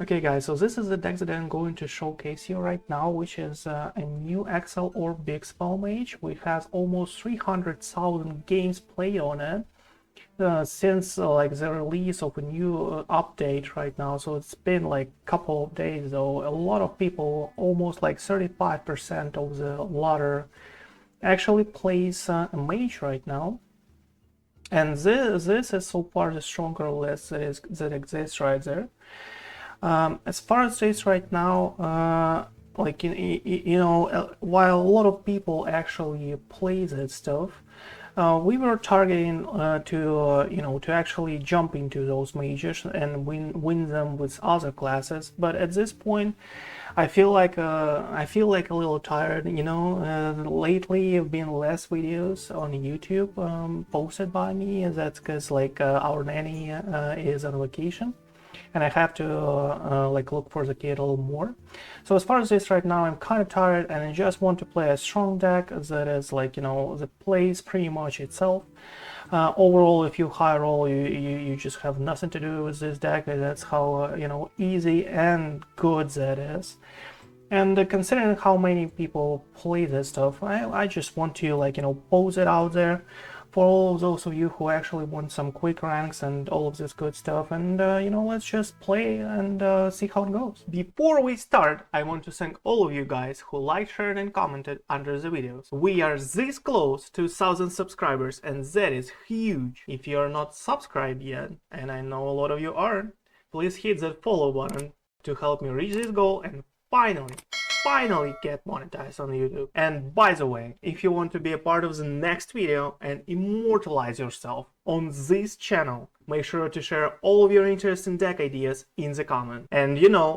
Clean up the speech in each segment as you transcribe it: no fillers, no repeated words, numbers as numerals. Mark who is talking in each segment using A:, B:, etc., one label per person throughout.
A: Okay guys, so this is the deck that I'm going to showcase here right now, which is a new XL Orb Big Spell Mage, which has almost 300,000 games played on it since like the release of a new update right now. So it's been like a couple of days though. A lot of people, almost like 35% of the ladder, actually plays a mage right now. And this is so far the stronger list that exists right there. As far as this right now, like while a lot of people actually play that stuff, we were targeting to actually jump into those mages and win them with other classes. But at this point, I feel like a little tired. Lately have been less videos on YouTube posted by me. That's because like our nanny is on vacation. And I have to like look for the kid a little more. So as far as this right now, I'm kind of tired and I just want to play a strong deck that is like, that plays pretty much itself. Overall, if you high roll, you just have nothing to do with this deck. That's how, easy and good that is. And considering how many people play this stuff, I just want to like, pose it out there for all of those of you who actually want some quick ranks and all of this good stuff. And let's just play and see how it goes. Before we start, I want to thank all of you guys who liked, shared and commented under the videos. We are this close to 1,000 subscribers and that is huge. If you are not subscribed yet, and I know a lot of you aren't, please hit that follow button to help me reach this goal and finally get monetized on YouTube. And by the way, if you want to be a part of the next video and immortalize yourself on this channel, make sure to share all of your interesting deck ideas in the comment. And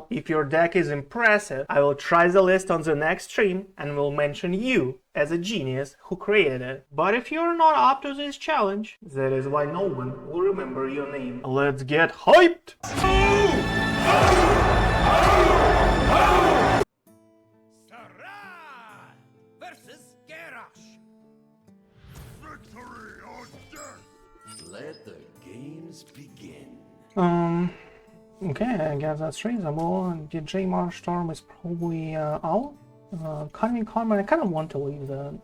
A: if your deck is impressive, I will try the list on the next stream and will mention you as a genius who created it. But if you're not up to this challenge, that is why no one will remember your name. Let's get hyped!
B: Let the games begin.
A: Okay, I guess that's reasonable. DJ Marstorm is probably out. Coming Karma, I kind of want to leave that.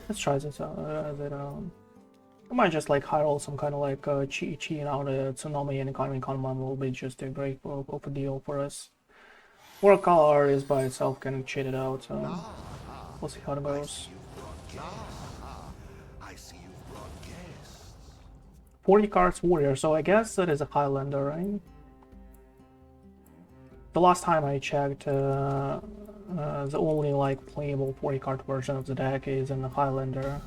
A: Let's try this out. I might just like high roll some kind of like cheating out a Tsunami and Coming Karma will be just a great of a deal for us. Or color is by itself can cheat it out, so we'll see how it goes. 40 cards warrior, so I guess that is a Highlander, right? The last time I checked, the only like playable 40 card version of the deck is in the Highlander.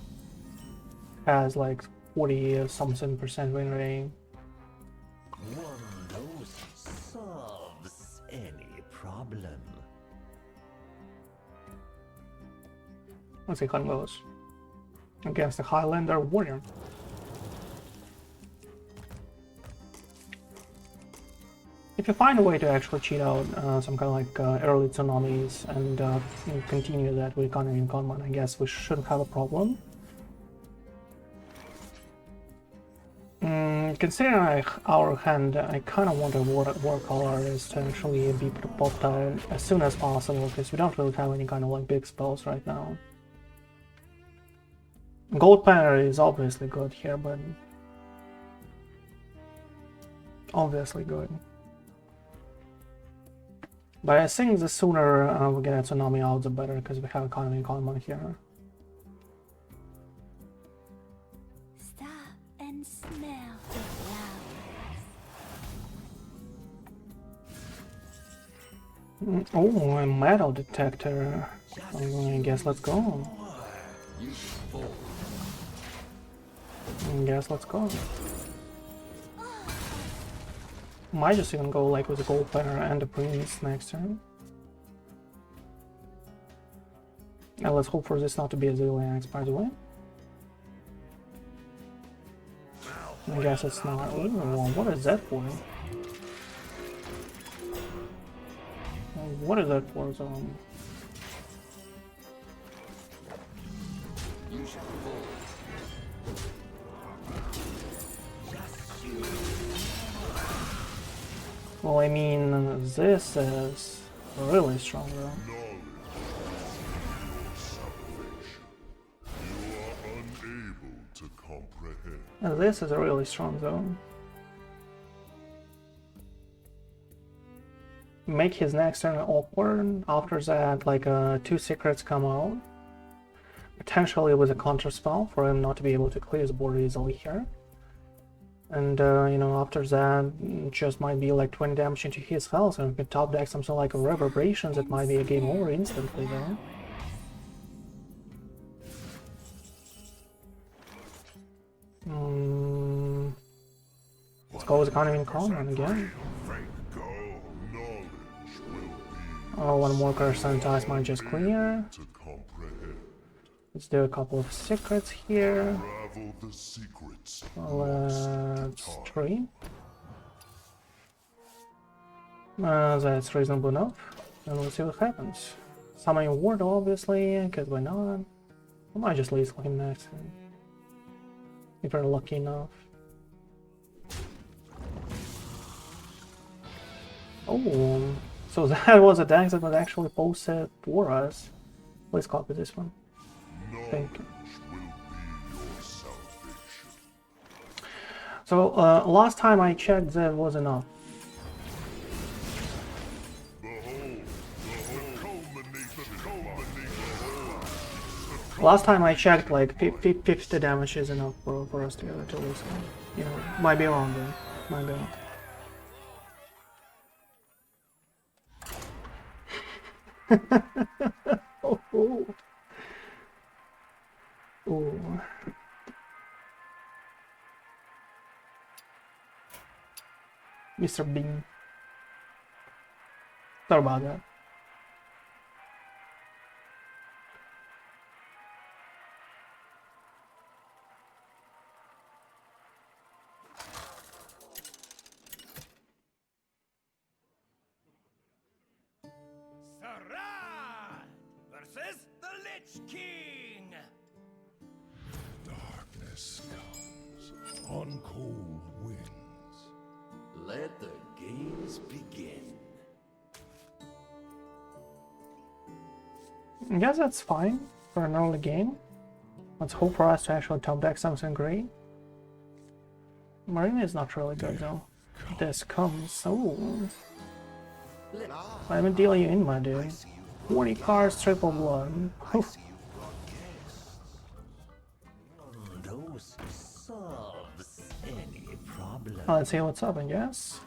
A: Has like 40-something% win rate.
B: One dose solves any problem.
A: Let's see how it goes against the Highlander warrior. If you find a way to actually cheat out some kind of like early tsunamis and continue that with Economy and Conman, I guess we shouldn't have a problem. Considering our hand, I kind of want a war color is to actually be popped out as soon as possible because we don't really have any kind of like big spells right now. Gold Banner is obviously good here, but obviously good. But I think the sooner we get a Tsunami out, the better, because we have Economy and Conman here.
C: Stop and smell the flowers.
A: Oh, a metal detector. I guess let's go. I guess let's go. Might just even go like with a gold banner and a prince next turn. And let's hope for this not to be a Zilliax, by the way. I guess it's not. Ooh, what is that for? What is that for? Well, I mean, this is really strong though. This is really strong though. Make his next turn awkward. After that, like 2 secrets come out. Potentially with a counter spell for him not to be able to clear the board easily here. And you know, after that, just might be like 20 damage into his health, and if you top deck something like a reverberations, it might be a game over instantly though. Let's go with Economy and Common again. Oh, one more curse sanitize might just clear. Let's do a couple of secrets here. Let's try. That's reasonable enough. And we'll see what happens. Summoning Ward, obviously, because why not? I might just leave him next turn. If we're lucky enough. Oh, so that was a deck that was actually posted for us. Please copy this one. Thank you. So last time I checked, there was enough. Last time I checked, like 50 damage is enough for us to get to lose. You know, might be wrong though. Might be wrong. Oh, oh. Ooh. Mr. Bean. Sorry about that.
B: Versus the Lich King! Darkness comes on cold winds. Let the games begin.
A: I guess that's fine for an early game. Let's hope for us to actually top deck something great. Marina is not really good though. This comes. Oh. I'm dealing you in, my dude. 40 cards, triple blood.
B: Those solves any problem.
A: Let's see what's up, I guess.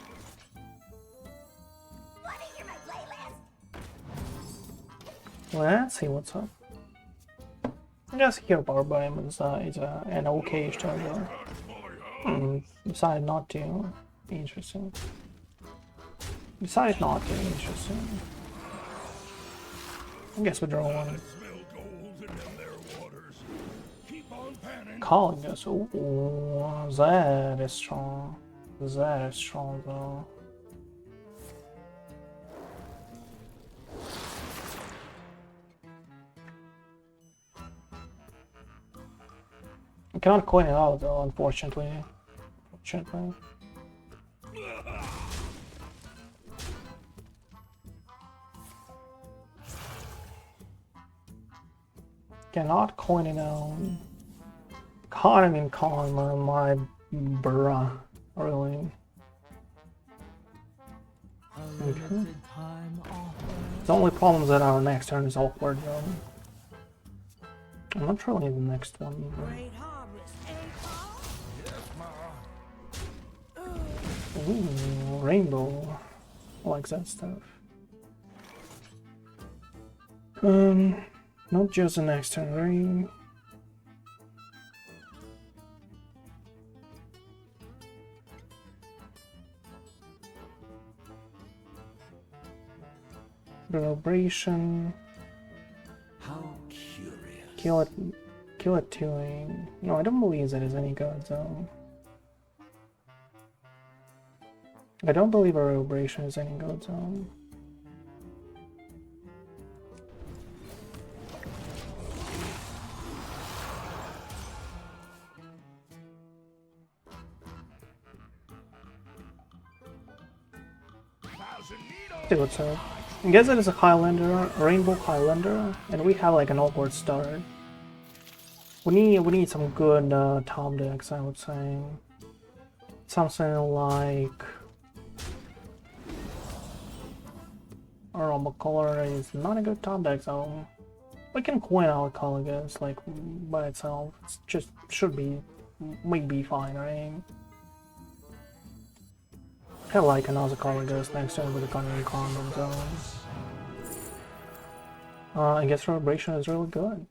A: Let's see what's up. I guess Hero Power by him is an okay-ish target. Decided not to. Interesting. Decided not to. Interesting. I guess we draw one. Calling us. Ooh, that is strong. That is strong though. I cannot coin it out though, unfortunately. Cannot coin it out. Can't even con my bruh, really. Okay. The only problem is that our next turn is awkward though. I'm not really the next one either. Ooh, rainbow. I like that stuff. Not just the next turn, right? Reverberation.
B: How curious.
A: Kill it too. No, I don't believe that is any good though. I don't believe a reverberation is any good though. See what's up. I guess it is a Highlander, a Rainbow Highlander, and we have like an awkward start. We need some good top decks, I would say. Something like Aroma Color is not a good top deck, so we can coin out Colorgus like by itself. It's just should be maybe fine, right? I like another Colorgus next turn with the Cunning Common zone. I guess Reverberation is really good.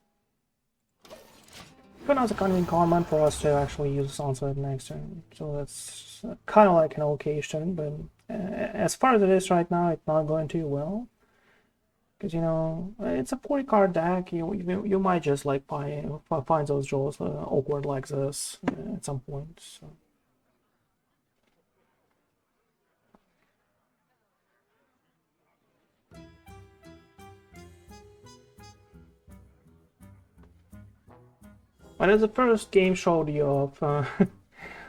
A: But another Cunning Common for us to actually use Sunset next turn. So that's kind of like an okay turn, but as far as it is right now, it's not going too well. Because, you know, it's a 40 card deck. You might just like find those draws awkward like this at some point. So. But as the first game showed you off,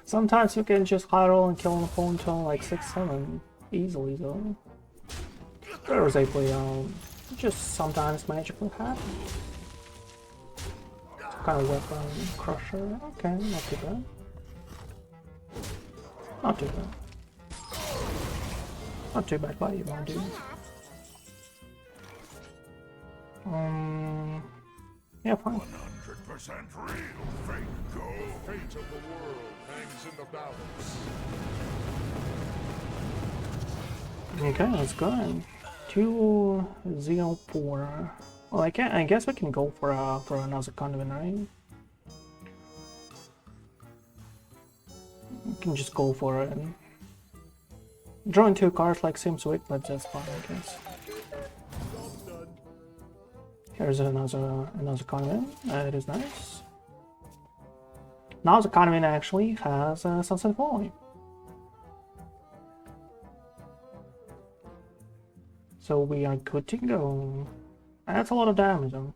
A: sometimes you can just high roll and kill an opponent on like 6-7 easily though. There's a play out. Just sometimes magically happen. Some kind of weapon crusher. Okay, not too bad. Not too bad. Not too bad by you, my dude. Yeah, fine.
B: 100% real, fake gold. Fate of the world hangs in the balance.
A: Okay, let's go. 2-0-4. Well, I guess we can go for another convent, right? We can just go for it. Drawing 2 cards like seems weak, but that's fine, I guess. Here's another convent. It is nice. Now the convent actually has Sunset Volley. So we are good to go. That's a lot of damage though.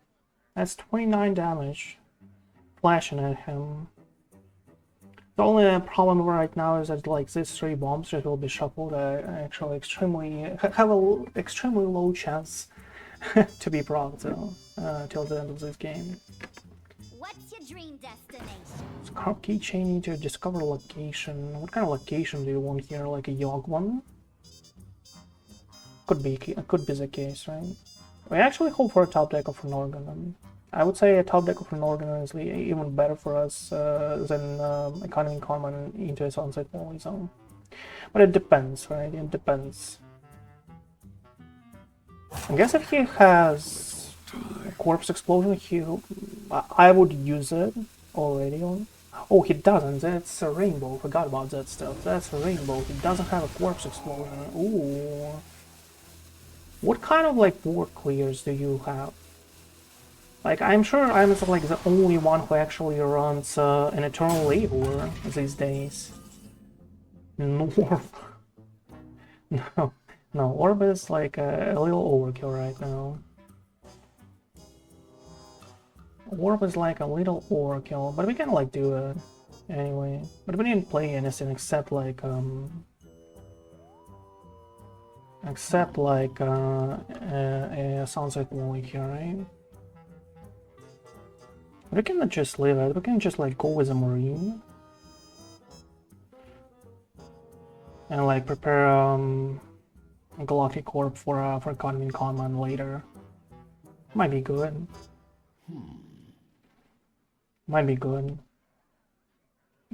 A: That's 29 damage. Flashing at him. The only problem right now is that like these 3 bombs that will be shuffled are actually have an extremely low chance to be proc till the end of this game.
C: What's your dream destination?
A: So keychain need to discover location. What kind of location do you want here? Like a Yogg one? Could be the case, right? We actually hope for a top deck of an organ. I would say a top deck of an organ is even better for us than economy common into a Sunset Volley zone. But it depends, right? It depends. I guess if he has Corpse Explosion, I would use it already on. Oh, he doesn't. That's a Rainbow. Forgot about that stuff. That's a Rainbow. He doesn't have a Corpse Explosion. Ooh. What kind of like board clears do you have? Like, I'm sure I'm like the only one who actually runs an Eternal Labor these days. Orb. No, Orb is like a little overkill right now. Orb is like a little overkill, but we can like do it anyway. But we didn't play anything except like a Sunset Volley here, right? We can just leave it. We can just like go with a Marine and like prepare Galactic Orb for Convent Command later. Might be good. Might be good.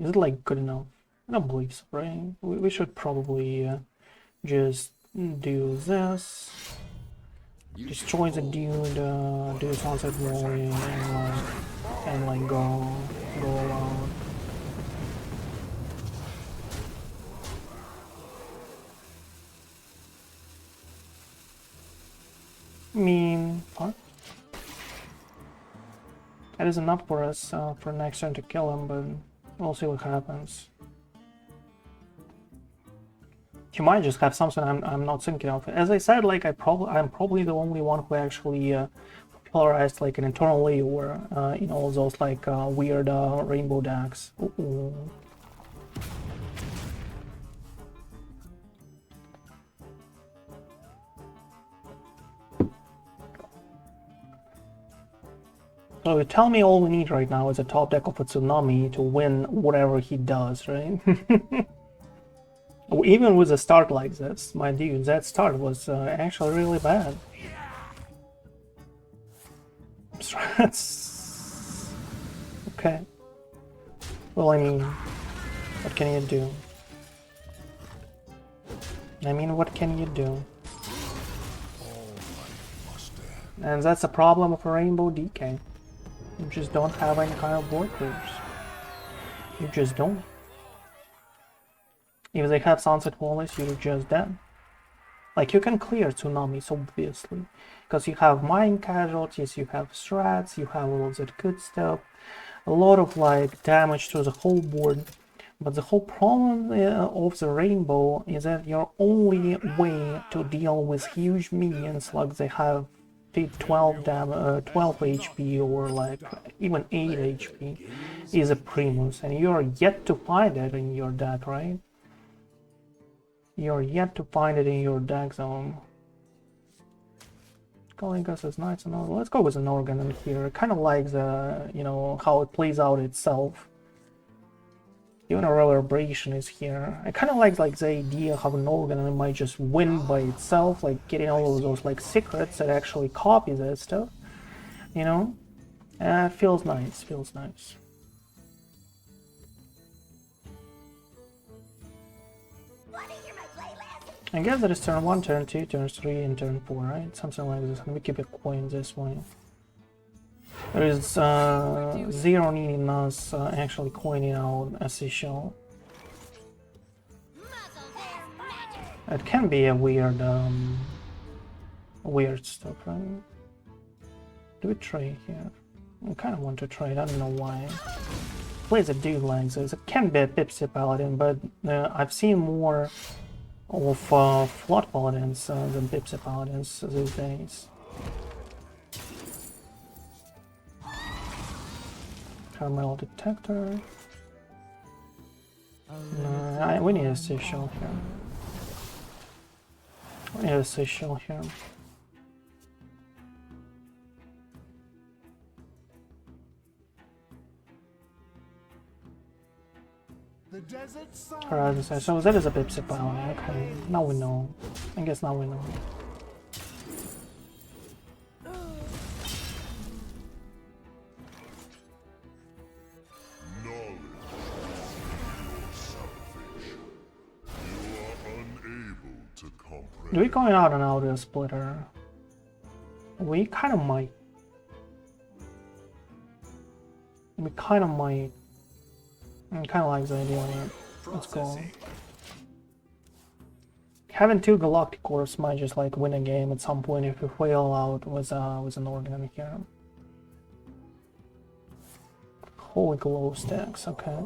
A: Is it like good enough? I don't believe so, right? We should probably just do this. Destroy the dude, do Sunset Volley, and like go out. I mean, what? That is enough for us for next turn to kill him, but we'll see what happens. You might just have something I'm not thinking of. As I said, like I'm probably the only one who actually polarized like an Eternal Labor in all those like weird rainbow decks. Ooh. So you tell me all we need right now is a top deck of a Tsunami to win whatever he does, right? Even with a start like this, my dude, that start was actually really bad. Okay. Well, I mean, what can you do? What can you do? And that's a problem of a Rainbow DK. You just don't have any kind of board clears. You just don't. If they have Sunset Wallace, you're just dead. Like, you can clear Tsunamis, obviously. Because you have mine casualties, you have strats, you have all of that good stuff. A lot of, like, damage to the whole board. But the whole problem of the Rainbow is that your only way to deal with huge minions, like they have 12 HP or like even 8 HP, is a Primus, and you're yet to find it in your deck, right? You're yet to find it in your deck zone. Kalinkas is nice and all. Let's go with an organ in here. Kind of like the, you know, how it plays out itself. Even a reverberation is here. I kind of like the idea of an organ and it might just win by itself, like getting all of those like secrets that actually copy that stuff, you know. It feels nice. Feels nice. I guess that is turn 1, turn 2, turn 3, and turn 4, right? Something like this. Let me keep it coin this way. There is 0 needing us actually coining out official. It can be a weird stuff, right? Do we trade here? I kind of want to trade, I don't know why. Plays a dude like this. It can be a Pipsy Paladin, but I've seen more of Flood Paladins than Pipsy Paladins these days. Metal detector. We need a seashell here. We need a seashell here. Alright, so that is a Pipsy Paladin. Okay, now we know. I guess now we know. Do we going out and out a splitter? We kind of might. We kind of might. I kind of like the idea of it. Let's go. Having 2 Galactic Orbs might just like win a game at some point if we fail out with an organ here. Holy glow stacks, okay.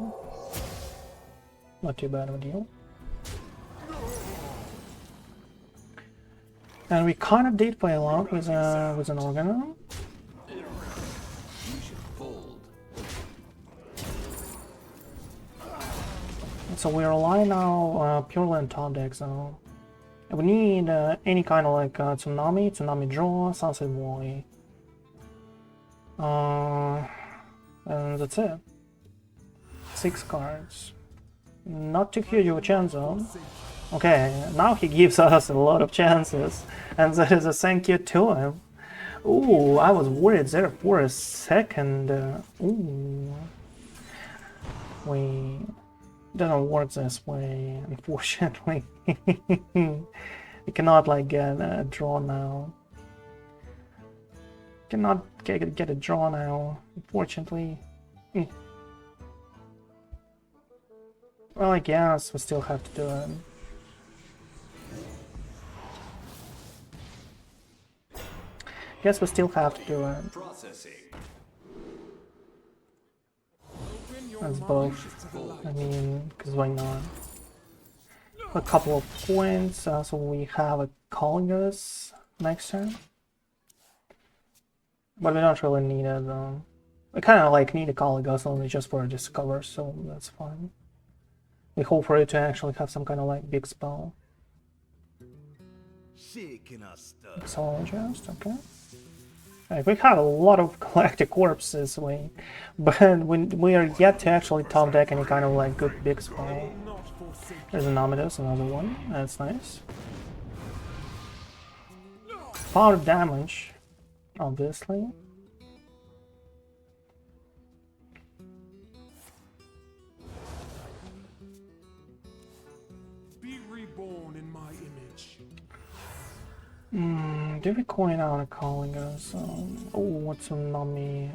A: Not too bad of a deal. And we kind of did fail out with an organ. So we rely now purely on top deck, so we need any kind of like Tsunami draw, Sunset Wally. And that's it. 6 cards. Not too huge of a chance though. Okay, now he gives us a lot of chances, and that is a thank you to him. Ooh, I was worried there for a second. Ooh. We doesn't work this way, unfortunately. You cannot like get a draw now. Cannot get a draw now, unfortunately. Well, I guess we still have to do it. Guess we still have to do it. That's both. I mean, because why not? A couple of points, so we have a Colgus next turn. But we don't really need it though. We kind of like need a Colgus only just for a discover, so that's fine. We hope for it to actually have some kind of like big spell. Exologist, okay. Like, we have a lot of galactic orbs this way, but we are yet to actually top deck any kind of like good big spell. There's an Amadeus, another one. That's nice. Power damage, obviously.
B: Be reborn in my image.
A: Do we coin out a calling us? Oh, what's a Nami?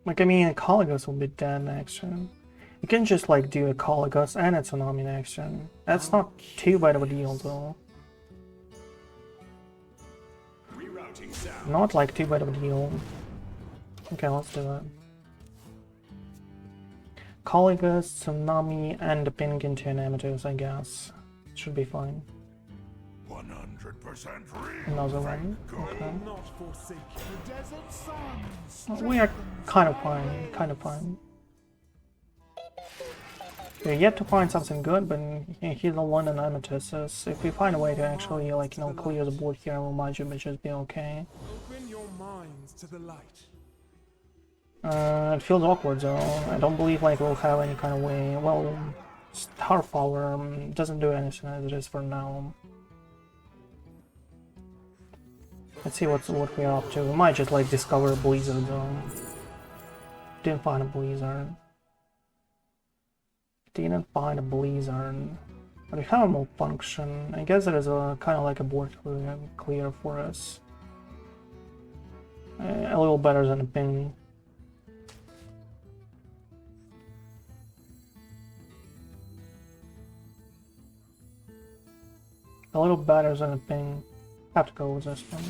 A: Like, I mean, a Caligos will be dead next turn. You can just, like, do a Caligos and a Tsunami next turn. That's not too bad of a deal, though. Not, like, too bad of a deal. Okay, let's do it. Caligos, Tsunami, and a ping into an Amadeus, I guess. Should be fine.
B: 100% real.
A: Another one.
B: Go.
A: Okay.
B: Not forsake the desert sun.
A: We are kind of fine, kind of fine. We're yet to find something good, but he's the one in Amethyst. If we find a way to actually, like, you know, clear the board here, we might just be okay.
B: Open your minds to the light.
A: It feels awkward though. I don't believe like we'll have any kind of way. Well, Star Power doesn't do anything as it is for now. Let's see what we are up to. We might just like discover a blizzard though. Didn't find a blizzard. Didn't find a blizzard. But we have a malfunction. I guess there is a kind of like a board clear for us. A little better than a ping. A little better than a ping. Have to go with this one.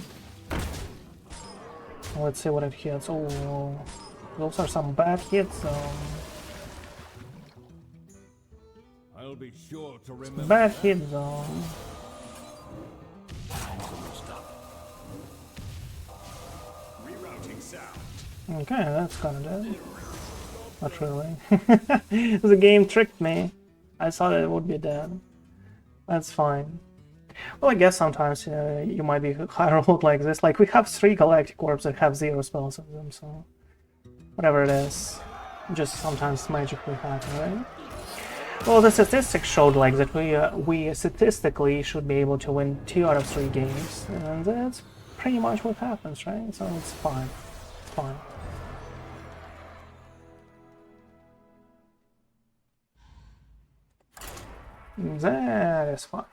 A: Let's see what it hits. Oh, those are some bad hits.
B: I'll be sure to remember.
A: Bad hit zone.
B: Rerouting sound.
A: Okay, that's kind of dead. Not really. The game tricked me. I thought it would be dead. That's fine. Well, I guess sometimes you might be high rolled like this. Like, we have 3 Galactic Orbs that have 0 spells in them, so... Whatever it is. Just sometimes magically happen, right? Well, the statistics showed like that we statistically should be able to win 2 out of 3 games. And that's pretty much what happens, right? So it's fine. It's fine. That is fine.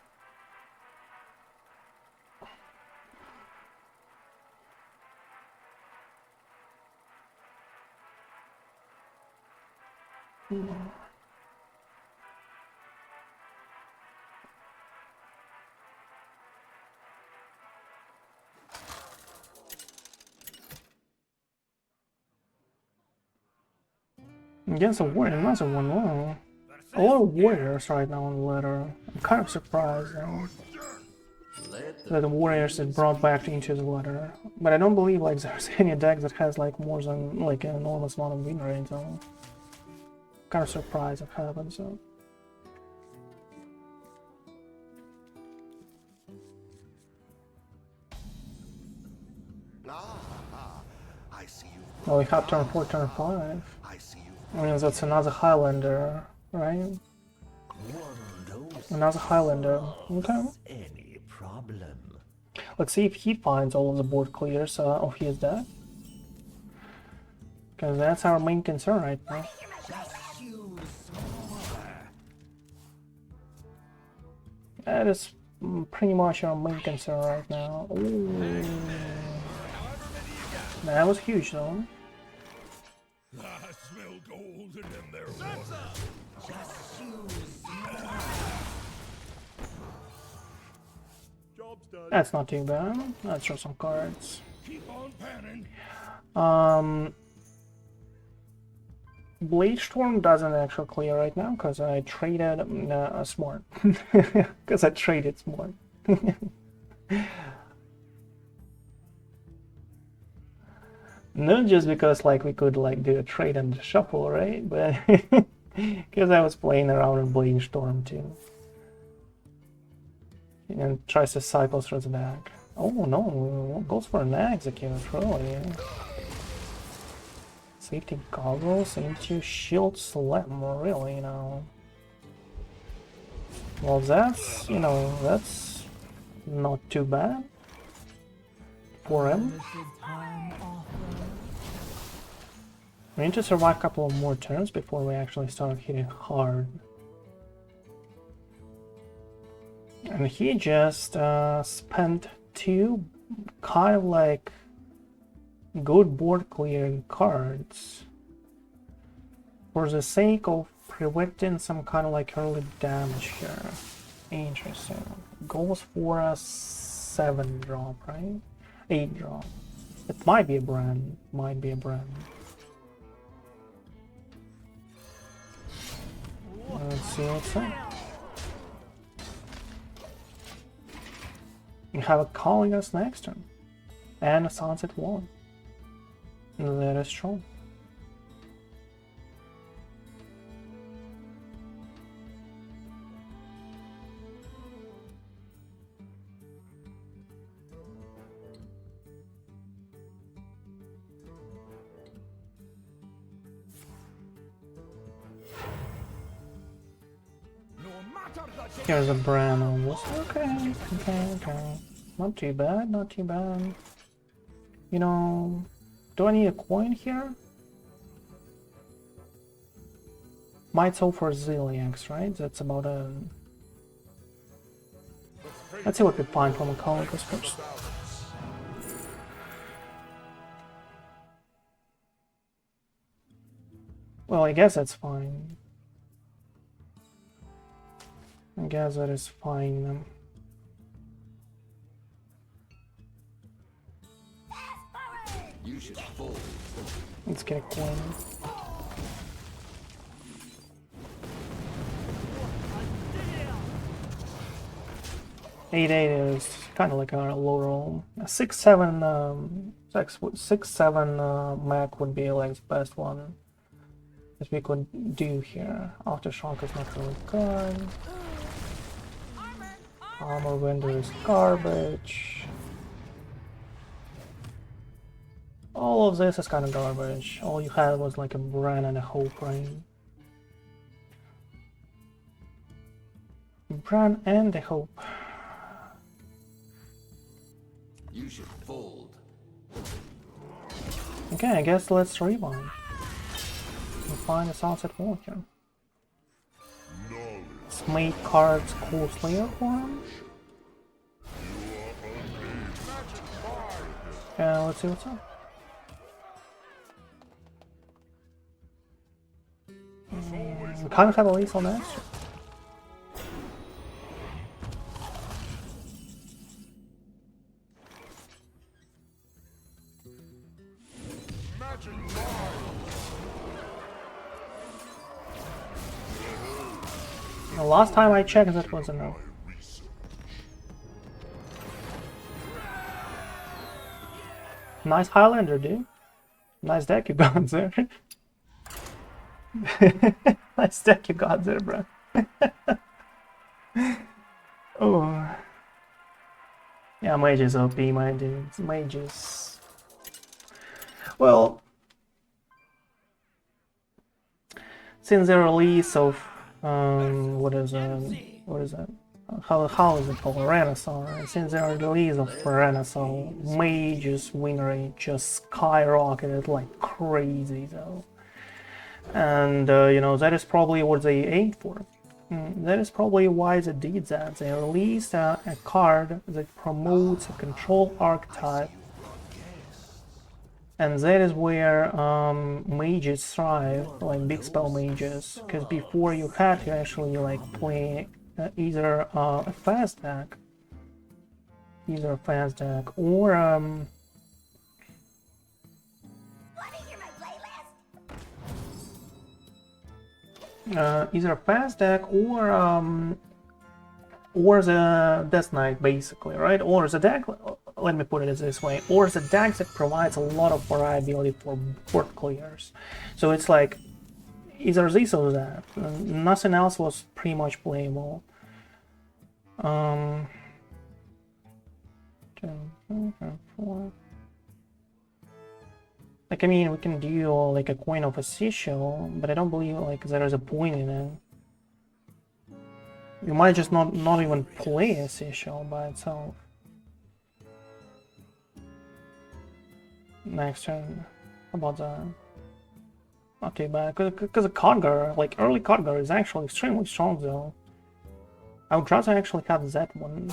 A: Against a warrior, another one. Wow. A lot of warriors right now on the ladder. I'm kind of surprised though, that the warriors is brought back into the ladder. But I don't believe like there's any deck that has like more than like an enormous amount of win rate. So kind of surprised it happened. So.
D: I see you.
A: Well, we have turn 4, turn 5.
D: I see you.
A: I mean, that's another Highlander, right? Another Highlander. Okay.
D: Any problem?
A: Let's see if he finds all of the board clears of his deck. Because that's our main concern right now. That is pretty much our main concern right now. Ooh. That was huge though.
B: I smell gold in their water. Job's done.
A: That's not too bad. Let's draw some cards.
B: Keep on panning.
A: Blade Storm doesn't actually clear right now because I traded Smart. Because I traded Smart. Not just because like we could like do a trade and shuffle, right? But because I was playing around in Blade Storm too. And tries to cycle through the deck. Oh no, goes for an execute, really. Safety goggles into shield slam, really, you know. Well, that's, you know, that's not too bad for him. We need to survive a couple of more turns before we actually start hitting hard. And he just spent 2 kind of like good board clearing cards for the sake of preventing some kind of like early damage here. Interesting. Goes for a 7 drop, right? 8 drop. It might be a brand. Might be a brand. Let's see what's up. You have a calling us next turn. And a sunset one. That is strong. Here's a brand on this. Okay. Not too bad, not too bad. You know, do I need a coin here? Might sell for Zilliax, right? That's about a... Let's see what we find from a colleague first. Well, I guess that's fine. I guess that is fine.
D: You should fold.
A: Let's get a coin. Eight is kind of like a low roll. A 6-7 6-7 Mac would be like the best one that we could do here. Aftershock is not really good. Armor Vendor is garbage. All of this is kind of garbage. All you had was like a brand and a hope, right? Brand and a hope.
D: You should fold.
A: Okay, I guess let's rewind. And find a sunset wall here. Smite cards cool Slayer for him. Let's see what's up. We kind of have a lease on that. The last time I checked, that was enough. Nice Highlander, dude. Nice deck you got there. Nice deck you got there, bro. Oh. Yeah, Mage is OP, my dudes. Mages. Well, since the release of what is that? How is it called? Renaissance. Since the release of Renaissance, Mage's win rate just skyrocketed like crazy, though. And you know, that is probably what they aimed for. That is probably why they did that. They released a card that promotes a control archetype, and that is where mages thrive, like big spell mages. Because before you had to actually like play either a fast deck, or either a fast deck or the Death Knight, basically, right? Or the deck let me put it this way, or the deck that provides a lot of variability for board clears. So it's like either this or that. Nothing else was pretty much playable. Like, I mean, we can do like a coin of official, but I don't believe like there is a point in it. You might just not even play official by itself. Next turn. How about that? Not too bad, because the Khadgar, like early Khadgar, is actually extremely strong though. I would rather actually have that one.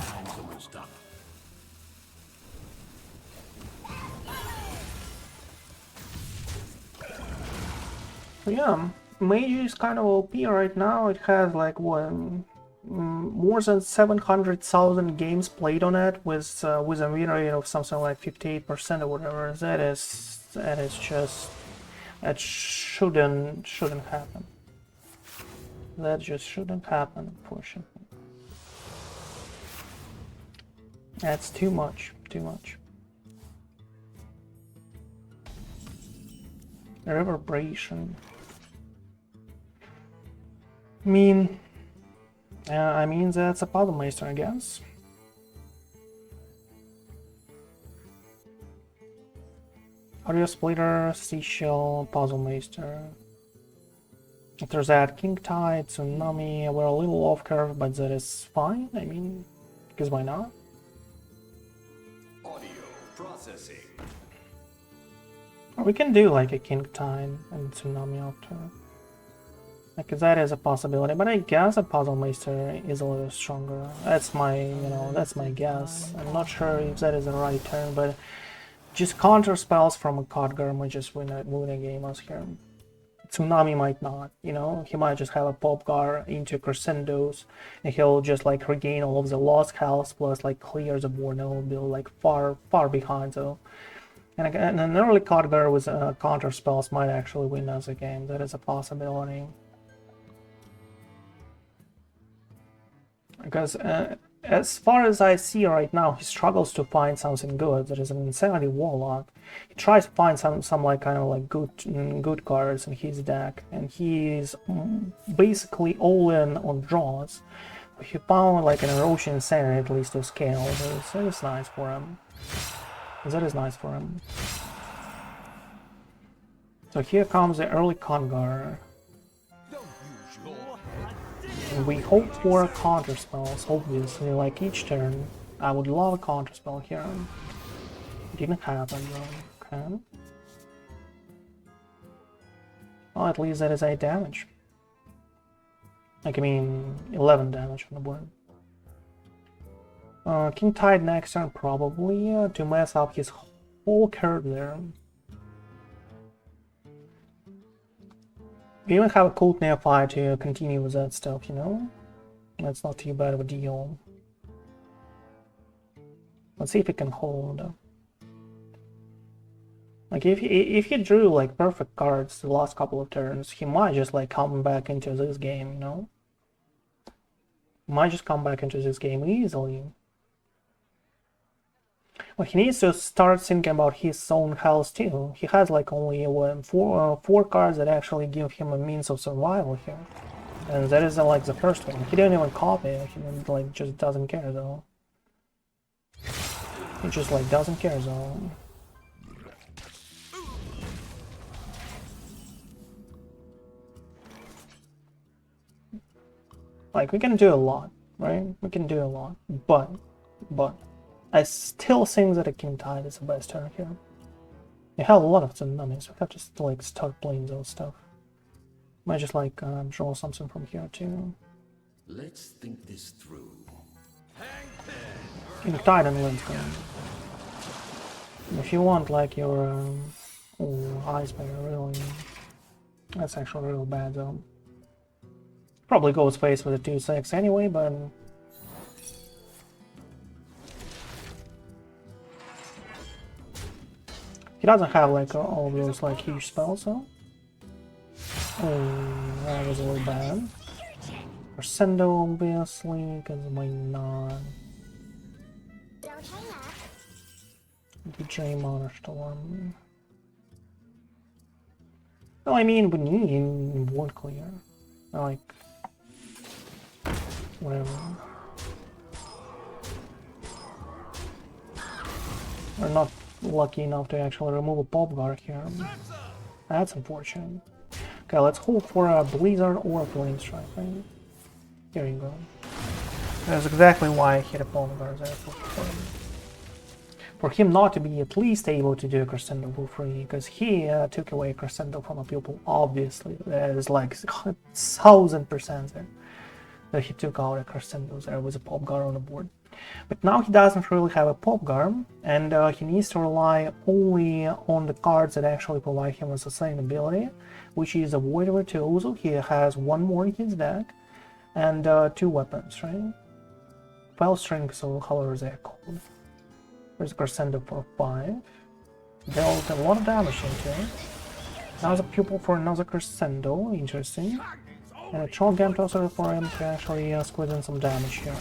A: So yeah, Mage is kind of OP right now. It has like what, more than 700,000 games played on it, with a win rate of something like 58% or whatever. That is just, that shouldn't happen. That just shouldn't happen, unfortunately. That's too much, too much. Reverberation. I mean that's a puzzle master, I guess. Audio splitter, seashell, puzzle master. After that, King Tide, Tsunami. We're a little off curve, but that is fine. I mean, because why not?
D: Audio processing.
A: We can do like a King Tide and Tsunami after. Like, that is a possibility, but I guess a Puzzle Master is a little stronger. That's my, that's my guess. I'm not sure if that is the right turn, but just counter spells from a Khadgar might just win a game us here. Tsunami might not, he might just have a Popgar into Crescendos, and he'll just like regain all of the lost health, plus like clear the board, and he'll be like far behind though. And again, an early Khadgar with counter spells might actually win us a game. That is a possibility. Because as far as I see right now, he struggles to find something good. There is an Insanity Warlock. He tries to find some like kind of like good cards in his deck, and he's basically all in on draws. But he found like an Erosion Insanity at least to scale. That is nice for him. That is nice for him. So here comes the early Khadgar. We hope for counter spells, obviously, like each turn. I would love a counter spell here. Didn't happen though. Okay. Well, at least that is 8 damage. Like, I mean, 11 damage on the board. King Tide next turn, probably, to mess up his whole curve there. We even have a Cult Neophyte to continue with that stuff, That's not too bad of a deal. Let's see if it can hold. Like, if he drew, like, perfect cards the last couple of turns, he might just, like, come back into this game, Might just come back into this game easily. Well, he needs to start thinking about his own health too. He has like only four cards that actually give him a means of survival here, and that is like the first one. He didn't even copy it. He like just doesn't care though. He just like doesn't care though. Like, we can do a lot, right? We can do a lot, but I still think that a King Tide is the best turn here. You have a lot of Tsunamis, so we have to like start playing those stuff. Might just like draw something from here too.
D: Let's think this through.
A: King Tide and Lenscan. If you want like your Ice Bear, really, that's actually real bad though. Probably goes face with a 2/6 anyway, but. He doesn't have like all those like huge spells though. Oh, that was a little bad. Crescendo obviously, because why not?
C: Don't hang up.
A: DJ Monorstorm. Well, I mean, we need ward clear. Like, whatever. We're not lucky enough to actually remove a pop guard here. That's unfortunate. Okay, let's hope for a blizzard or a flame strike. Right? Here you go. That's exactly why I hit a pop guard there. For him not to be at least able to do a crescendo for free, because he took away a crescendo from a pupil, obviously. That is like 1000% there. That he took out a crescendo there with a pop guard on the board. But now he doesn't really have a pop guard, and he needs to rely only on the cards that actually provide him with sustainability, which is a Void Virtuoso. He has one more in his deck, and 2 weapons, right? File string, so however they're called. There's a crescendo for 5. Dealt a lot of damage into it. Another pupil for another crescendo, interesting. And a troll game tosser for him to actually squeeze in some damage here.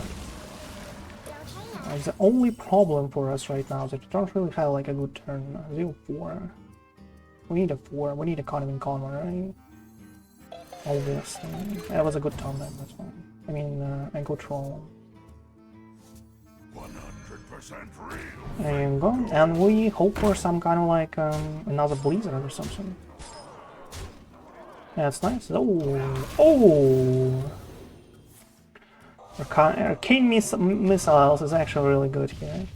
A: The only problem for us right now is that we don't really have like a good turn. 0-4. We need a 4. We need a Economy Convert, right? Obviously. That was a good turn then, that's fine. I mean, a good roll.
B: 100% real.
A: There you go. And we hope for some kind of like another blizzard or something. That's nice. Oh! Oh! Arcane missiles is actually really good here.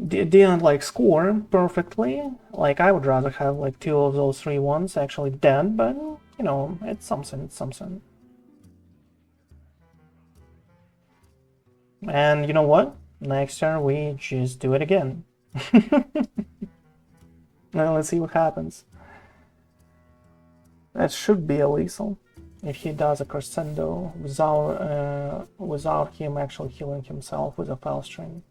A: Didn't like score perfectly. Like I would rather have like 2 of those 3 ones actually dead, but you know, it's something, it's something. And you know what? Next turn we just do it again. Now let's see what happens. That should be a lethal. If he does a crescendo without him actually healing himself with a file string.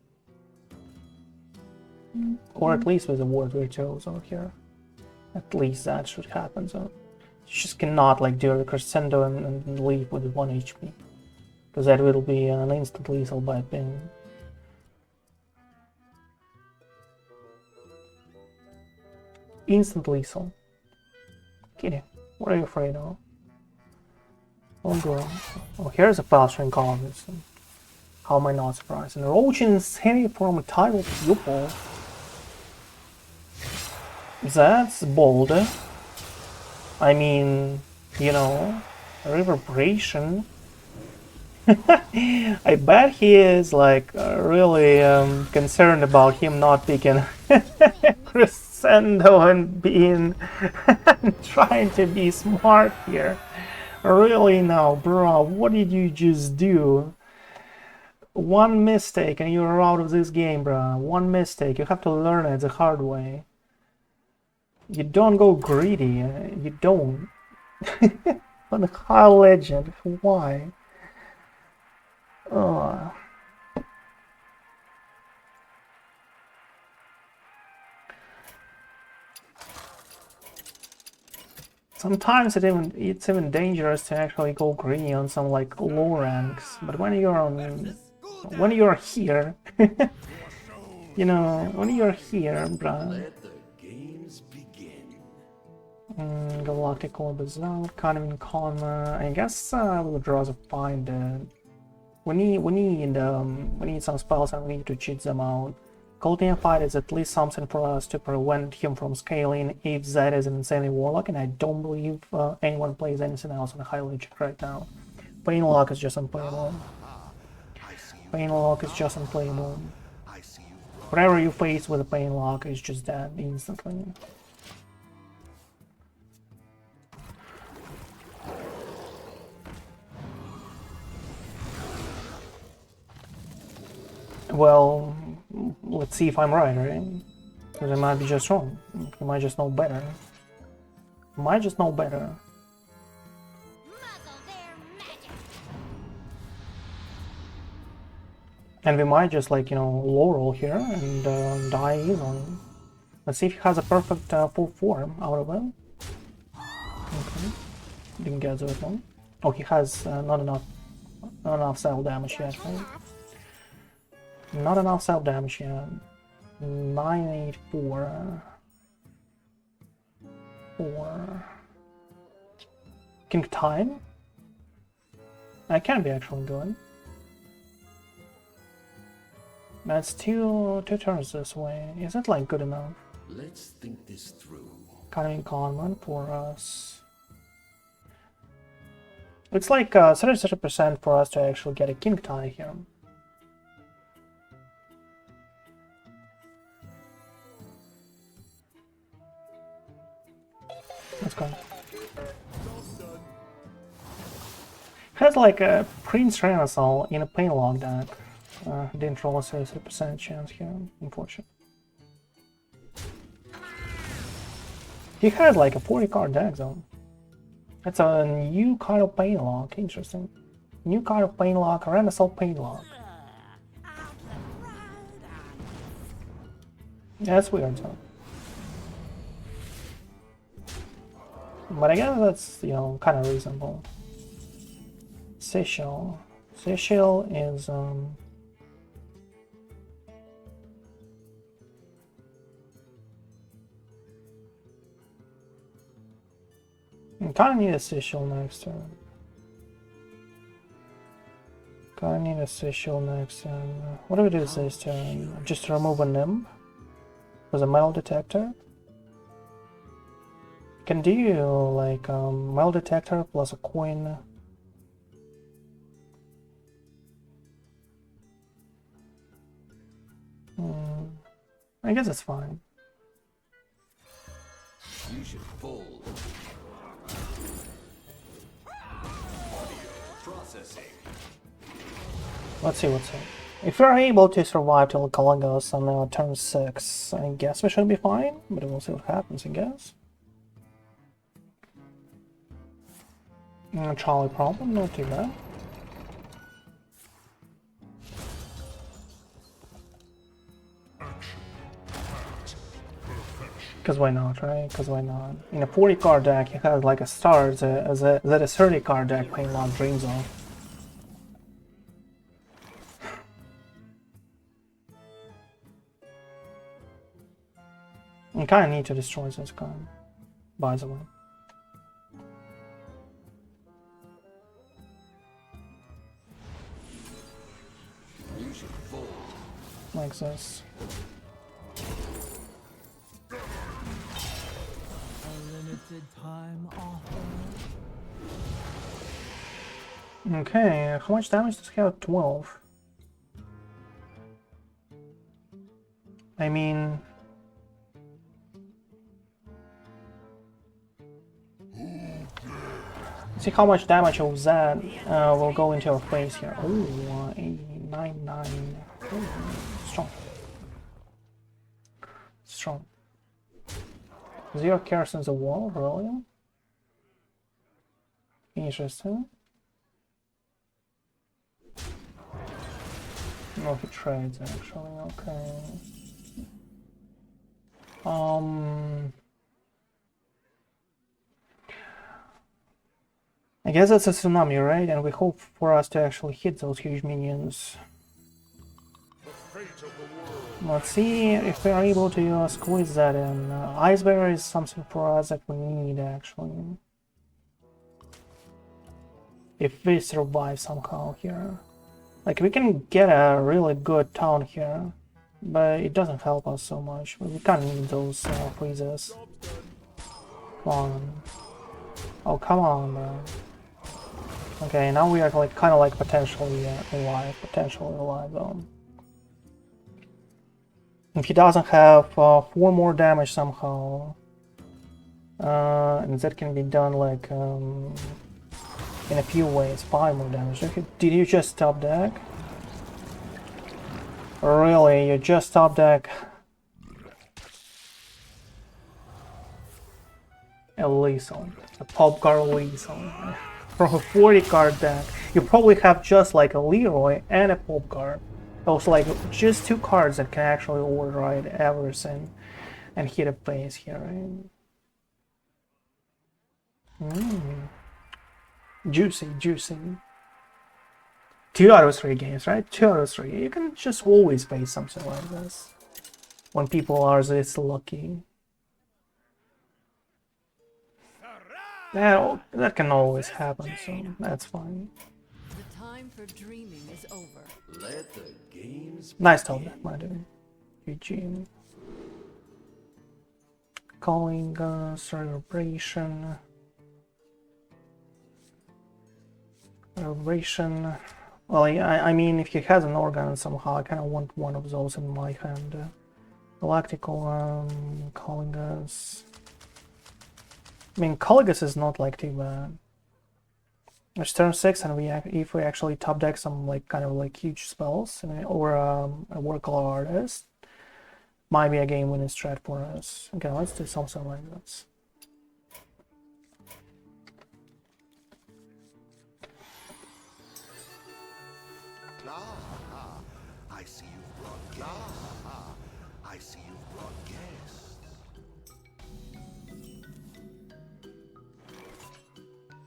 A: Or at least with a Ward Virtuoso here. At least that should happen. So you just cannot like do a crescendo and leave with 1 HP. Because that will be an instant lethal by ping. Instant lethal. Kitty, what are you afraid of? Oh girl. Oh, here's a file string column. How am I not surprised? And Roach Insanity from a title pupil. That's bold. I mean, you know, reverberation. I bet he is like really concerned about him not picking Crescendo and being trying to be smart here. Really now, bro, what did you just do? One mistake and you're out of this game, bro. One mistake, you have to learn it the hard way. You don't go greedy, you don't. On a high legend, why? Sometimes it's even dangerous to actually go greedy on some like low ranks, but when you're here, you know, when you're here, bruh.
D: Let the games begin.
A: Galactic Orb is out, Economy Convert. I guess we'll draw the find. We need some spells and we need to cheat them out. Golden Fight is at least something for us to prevent him from scaling if that is an Insanely Warlock, and I don't believe anyone plays anything else on a high legend right now. Painlock is just unplayable. Painlock is just unplayable. Whatever you face with a Painlock is just dead instantly. Well, let's see if I'm right? Because I might be just wrong. You might just know better. You might just know better. And we might just like, you know, low roll here and die easily. Let's see if he has a perfect full form out of it. Okay. Didn't get that one. Oh, he has not enough cell damage yet, right? Not enough self damage yet. 984. 4. King Time? That can be actually good. That's two turns this way. Is it like good enough?
D: Let's think this through.
A: Kind of common for us. It's like 30% for us to actually get a king tie here. Let's go. Has like a Prince Renaissance in a Painlog deck. Didn't roll a 30% chance here, unfortunately. He has like a 40 card deck though. That's a new kind of Painlog, interesting. New kind of Painlog, Renaissance Painlog. Yeah, that's weird though. But I guess that's, you know, kind of reasonable. Seychelles. Seychelles is I kinda need a Seychelles next turn. Kinda need a Seychelles next turn. What do we do this turn? Just remove a nymph with a metal detector. Can do like metal detector plus a coin. I guess it's fine.
D: You should fold. Processing.
A: Let's see what's up. If we're able to survive till Kalangos on turn 6, I guess we should be fine, but we'll see what happens, I guess. Charlie problem, not too bad. Because why not, right? Because why not? In a 40 card deck, you have like a star that a 30 card deck Painlog dreams of. You kind of need to destroy this card, by the way.
D: You should fold.
A: Like this.
E: Time offer.
A: Okay, how much damage does he have? 12. I mean... See how much damage of that will go into our face here. Ooh, 899. Ooh, strong. Strong. 0 cares in the wall, really? Interesting. No, he trades actually, okay. I guess that's a tsunami, right? And we hope for us to actually hit those huge minions. Let's see if we're able to squeeze that in. Ice Bear is something for us that we need, actually. If we survive somehow here. Like, we can get a really good town here, but it doesn't help us so much. We can't need those freezes. Come on. Oh, come on, bro. Okay, now we are like kind of like potentially alive. Potentially alive, though. If he doesn't have 4 more damage somehow, and that can be done like in a few ways, 5 more damage. Okay, did you just top deck? Really, you just top deck? A lethal, a pop card lethal. From a 40 card deck, you probably have just like a Leroy and a pop card. Those like just 2 cards that can actually override everything and hit a face here, right? Juicy, juicy. 2 out of 3 games, right? 2 out of 3. You can just always face something like this when people are this lucky. That can always happen, so that's fine.
E: The time for dreaming is over.
D: Let the games
A: Nice top deck, my dude. GG. Calling celebration. Celebration. Well, I mean, if he has an organ somehow, I kind of want one of those in my hand. Galactical, calling us. I mean, Collegus is not like too bad. It's turn 6, and if we actually top deck some like kind of like huge spells or a Oracle Artist, might be a game-winning strat for us. Okay, let's do something like this.
B: I see you've brought guests. I see you've brought guests.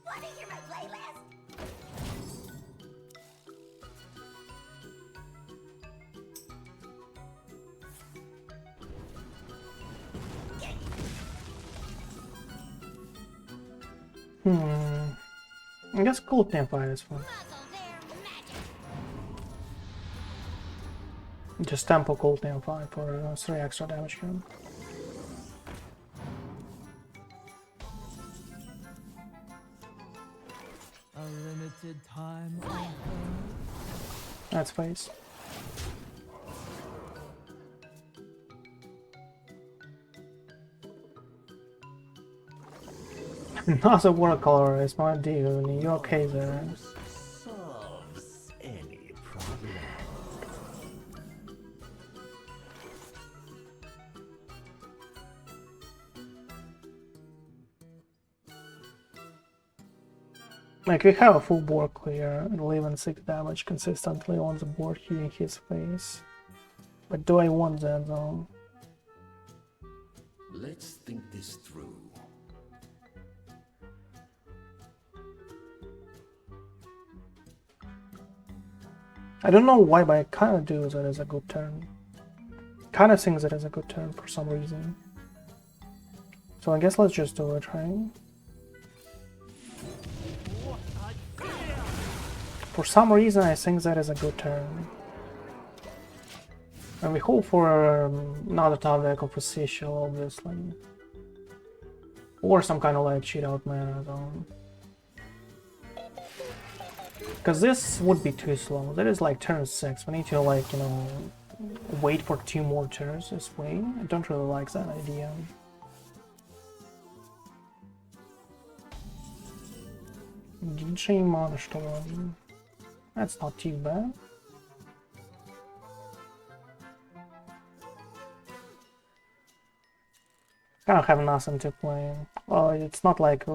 C: Want to hear my playlist?
A: I guess Cold Campfire is fun.
C: Muzzle their magic.
A: Just tempo Cold Campfire for 3 extra damage here.
E: A limited time offer.
A: That's face. Not a watercolor is my dude. You're okay there.
D: solves any problem.
A: Like, we have a full board clear and 11-6 damage consistently on the board hitting his face. But do I want that though?
D: Let's think this through.
A: I don't know why, but I kind of do that as a good turn. Kind of think that as a good turn for some reason. So I guess let's just do it, right? For some reason I think that is a good turn. And we hope for another top deck of Official, obviously. Or some kind of like cheat out mana though. Because this would be too slow. That is like turn 6. We need to like, you know, wait for 2 more turns this way. I don't really like that idea. DJ Monostorm. That's not too bad. Kind of have nothing to play. Well, it's not like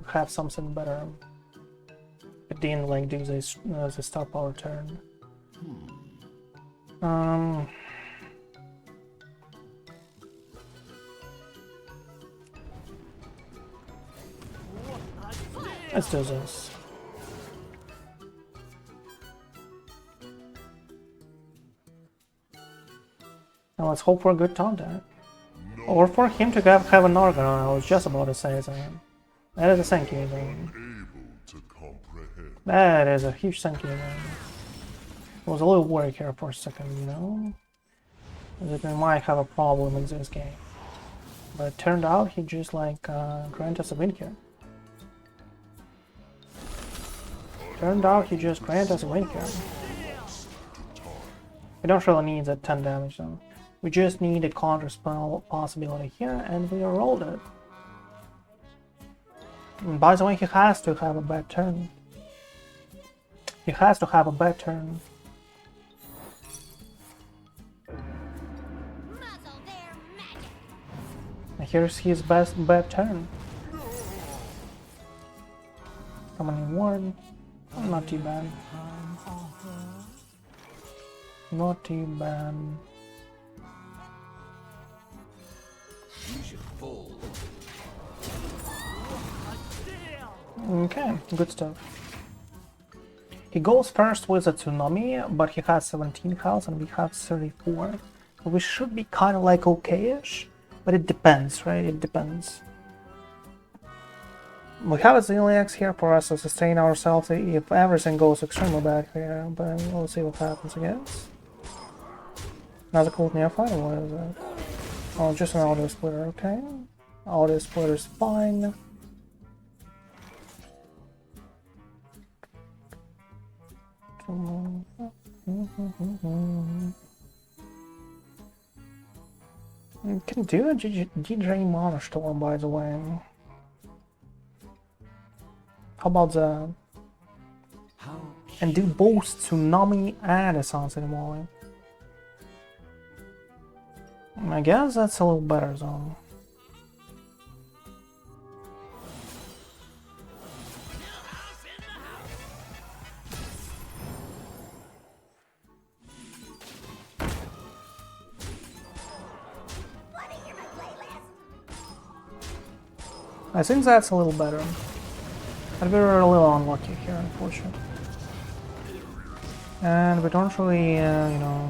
A: have something better. It didn't like do this the star power turn. Let's do this. Now let's hope for a good top deck. Or for him to have an Organ. I was just about to say that. That is a thank you then.
B: Able to comprehend.
A: That is a huge thank you then. I was a little worried here for a second, you know? That we might have a problem in this game. But it turned out he just like granted us a win here. Turned out he just granted us a win here. We don't really need that 10 damage though. We just need a counter spell possibility here and we rolled it. And by the way, he has to have a bad turn. He has to have a bad turn.
C: Muzzle their magic.
A: And here's his bad turn. Summoning Ward. Not too bad.
E: Time offer.
A: Not too bad.
D: You should fold.
A: Okay, good stuff. He goes first with a Tsunami, but he has 17 health and we have 34. We should be kind of like okay-ish, but it depends, right? It depends. We have a Ziliax here for us to sustain ourselves if everything goes extremely bad here, but we'll see what happens, I guess. Another cool neophyte, what is it? Oh, just an auto splitter, okay. Auto splitter is fine. You can do a DJ Monostorm, by the way. How about that? And do both Tsunami and a Sunset Molly. I guess that's a little better though. I think that's a little better. But we were a little unlucky here, unfortunately. And we don't really, you know...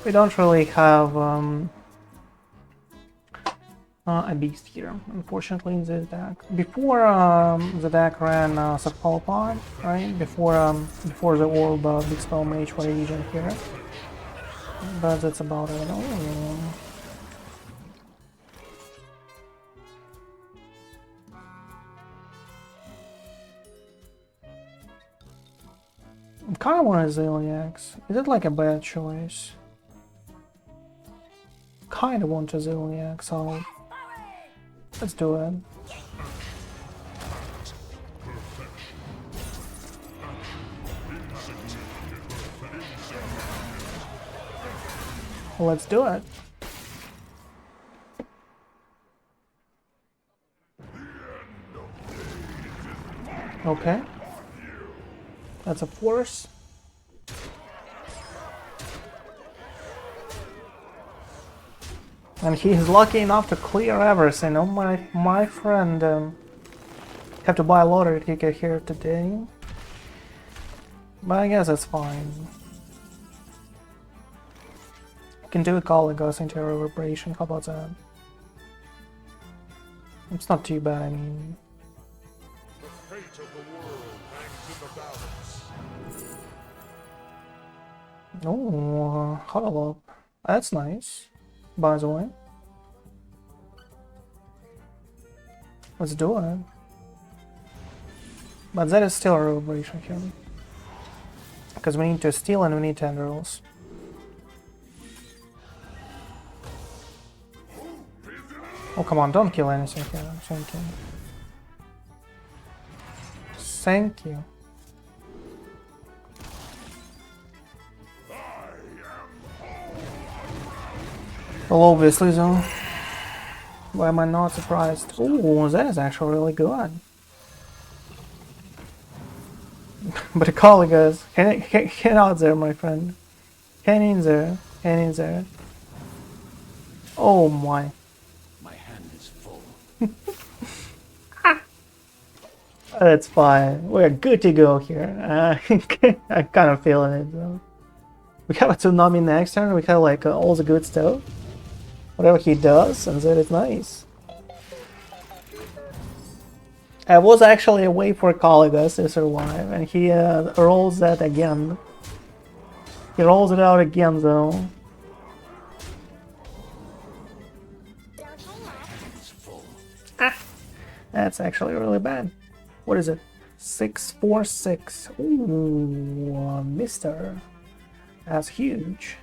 A: we don't really have a beast here, unfortunately, in this deck. Before the deck ran Cephalopod, right? Before the Orb Big Spell Mage variation here. But that's about it. Oh. I kind of want a Ziliax. Is it like a bad choice? Kind of want a Ziliax, so let's do it. Let's do it. Okay. That's a force. And he is lucky enough to clear everything. Oh my friend, have to buy a lottery ticket here today. But I guess it's fine. You can do a Caligos into a reverberation. How about that? It's not too bad. I mean.
B: The fate of the world hangs in the balance.
A: Oh, huddle up. That's nice, by the way. Let's do it. But that is still a reverberation here. Because we need to steal and we need tendrils. Oh, come on, don't kill anything here. Thank you. Thank you. Well, obviously, though. Why am I not surprised? Oh, that is actually really good. But the Caligos, get out there, my friend. Get in there. Get in there. Oh my.
D: My hand is full.
A: That's fine. We're good to go here. I'm kind of feeling it, though. We have a Tsunami next turn. We have like all the good stuff. Whatever he does, and that is nice. I was actually away for Caligos to survive, and he rolls that again. He rolls it out again, though. That's actually really bad. What is it? 646. Ooh, mister. That's huge.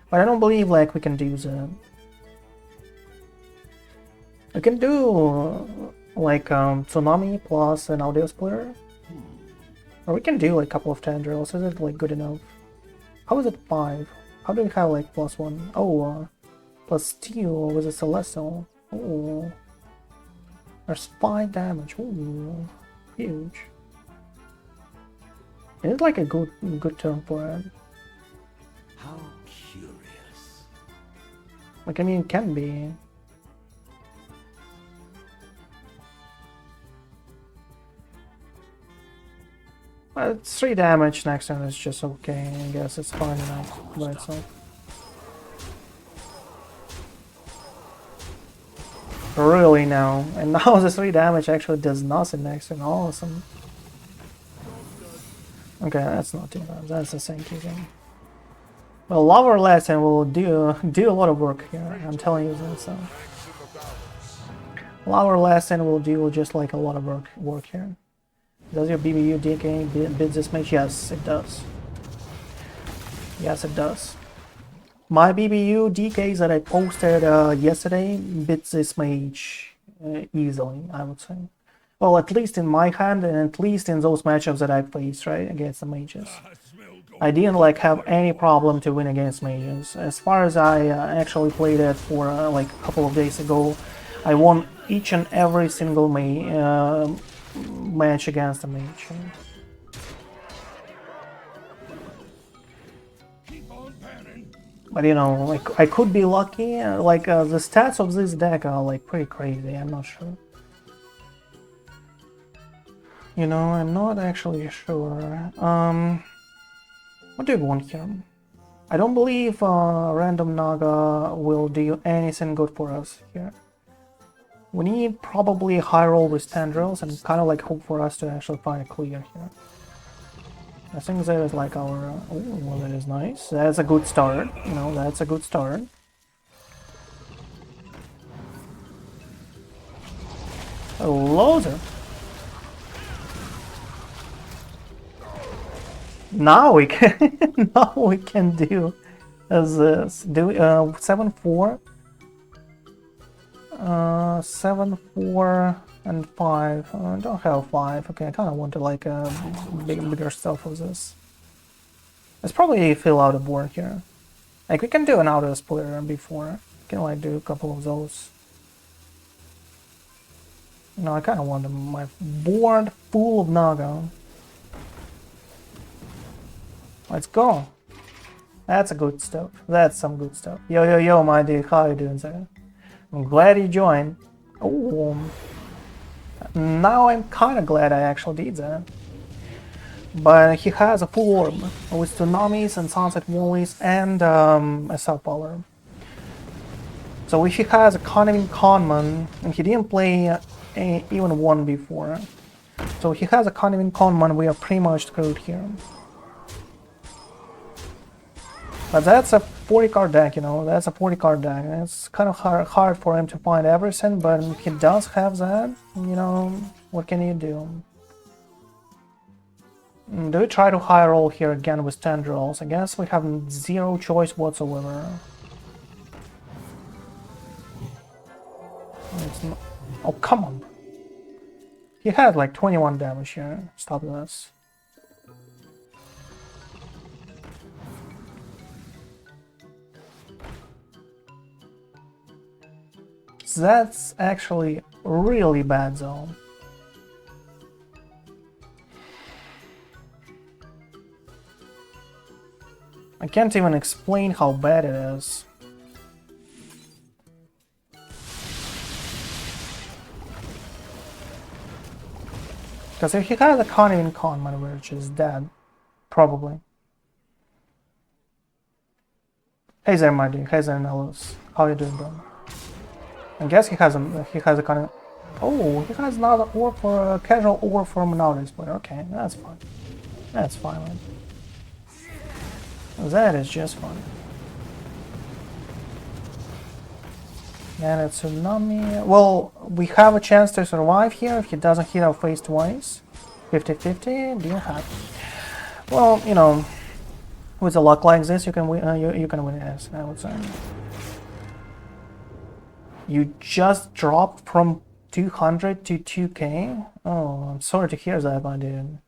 A: But I don't believe like we can do that. We can do like Tsunami plus an audio splitter. Or we can do like a couple of tendrils. Is it like good enough? How is it 5? How do we have like +1? Oh, plus steel with a celestial. Oh, there's 5 damage. Ooh, huge. Is it like a good turn for it?
D: How curious.
A: Like, I mean, it can be. It's 3 damage next turn is just okay. I guess it's fine enough by itself. Really now. And now the 3 damage actually does nothing next turn. Awesome. Okay, that's not too bad. That's the same thing. Well, Lover Lesson will do a lot of work here. I'm telling you that. So, Lover Lesson will do just like a lot of work here. Does your BBU DK bid this mage? Yes, it does. Yes, it does. My BBU DKs that I posted yesterday bids this mage easily, I would say. Well, at least in my hand and at least in those matchups that I faced, right, against the mages. I didn't like have any problem to win against mages. As far as I actually played it for like a couple of days ago, I won each and every single match against the mage. But you know, like I could be lucky. Like the stats of this deck are like pretty crazy. I'm not sure. You know, I'm not actually sure. What do you want here? I don't believe Random Naga will do anything good for us here. We need probably a high roll with tendrils and kind of like hope for us to actually find a clear here. I think that is like our... well, that is nice. That's a good start. You know, that's a good start. A loader. Now we can now we can do this. Do 7-4, 7-4 and 5. I don't have 5. Okay, I kind of want to like bigger stuff of this. Let's probably fill out a board here. Like we can do an auto splitter before. We can like do a couple of those. No, I kind of want my board full of Naga. Let's go. That's a good stuff. That's some good stuff. Yo, my dude, how you doing, sir? I'm glad you joined. Oh, now I'm kind of glad I actually did that. But he has a full orb with tsunamis and sunset volleys and a sub power. So if he has a Conning Conman, and he didn't play even one before, so if he has a Conning Conman, we are pretty much screwed here. But that's a 40 card deck, you know, that's a 40 card deck. It's kind of hard for him to find everything, but if he does have that, you know, what can you do? Do we try to high roll here again with tendrils? I guess we have zero choice whatsoever. It's not... oh, come on. He had like 21 damage here. Stop this. That's actually really bad though. I can't even explain how bad it is. Because if he has a Conning Conman, which is dead, probably. Hey there, my dude. Hey there, Nellos. How you doing, bro? I guess he has a kind of... oh, he has another orb for a casual orb for Monautis, but okay, that's fine. That's fine, man. That is just fine. And a tsunami... well, we have a chance to survive here if he doesn't hit our face twice. 50-50, deal happy. Well, you know, with a luck like this, you can win. You can win as I would say. You just dropped from 200 to 2k? Oh, I'm sorry to hear that, my dude.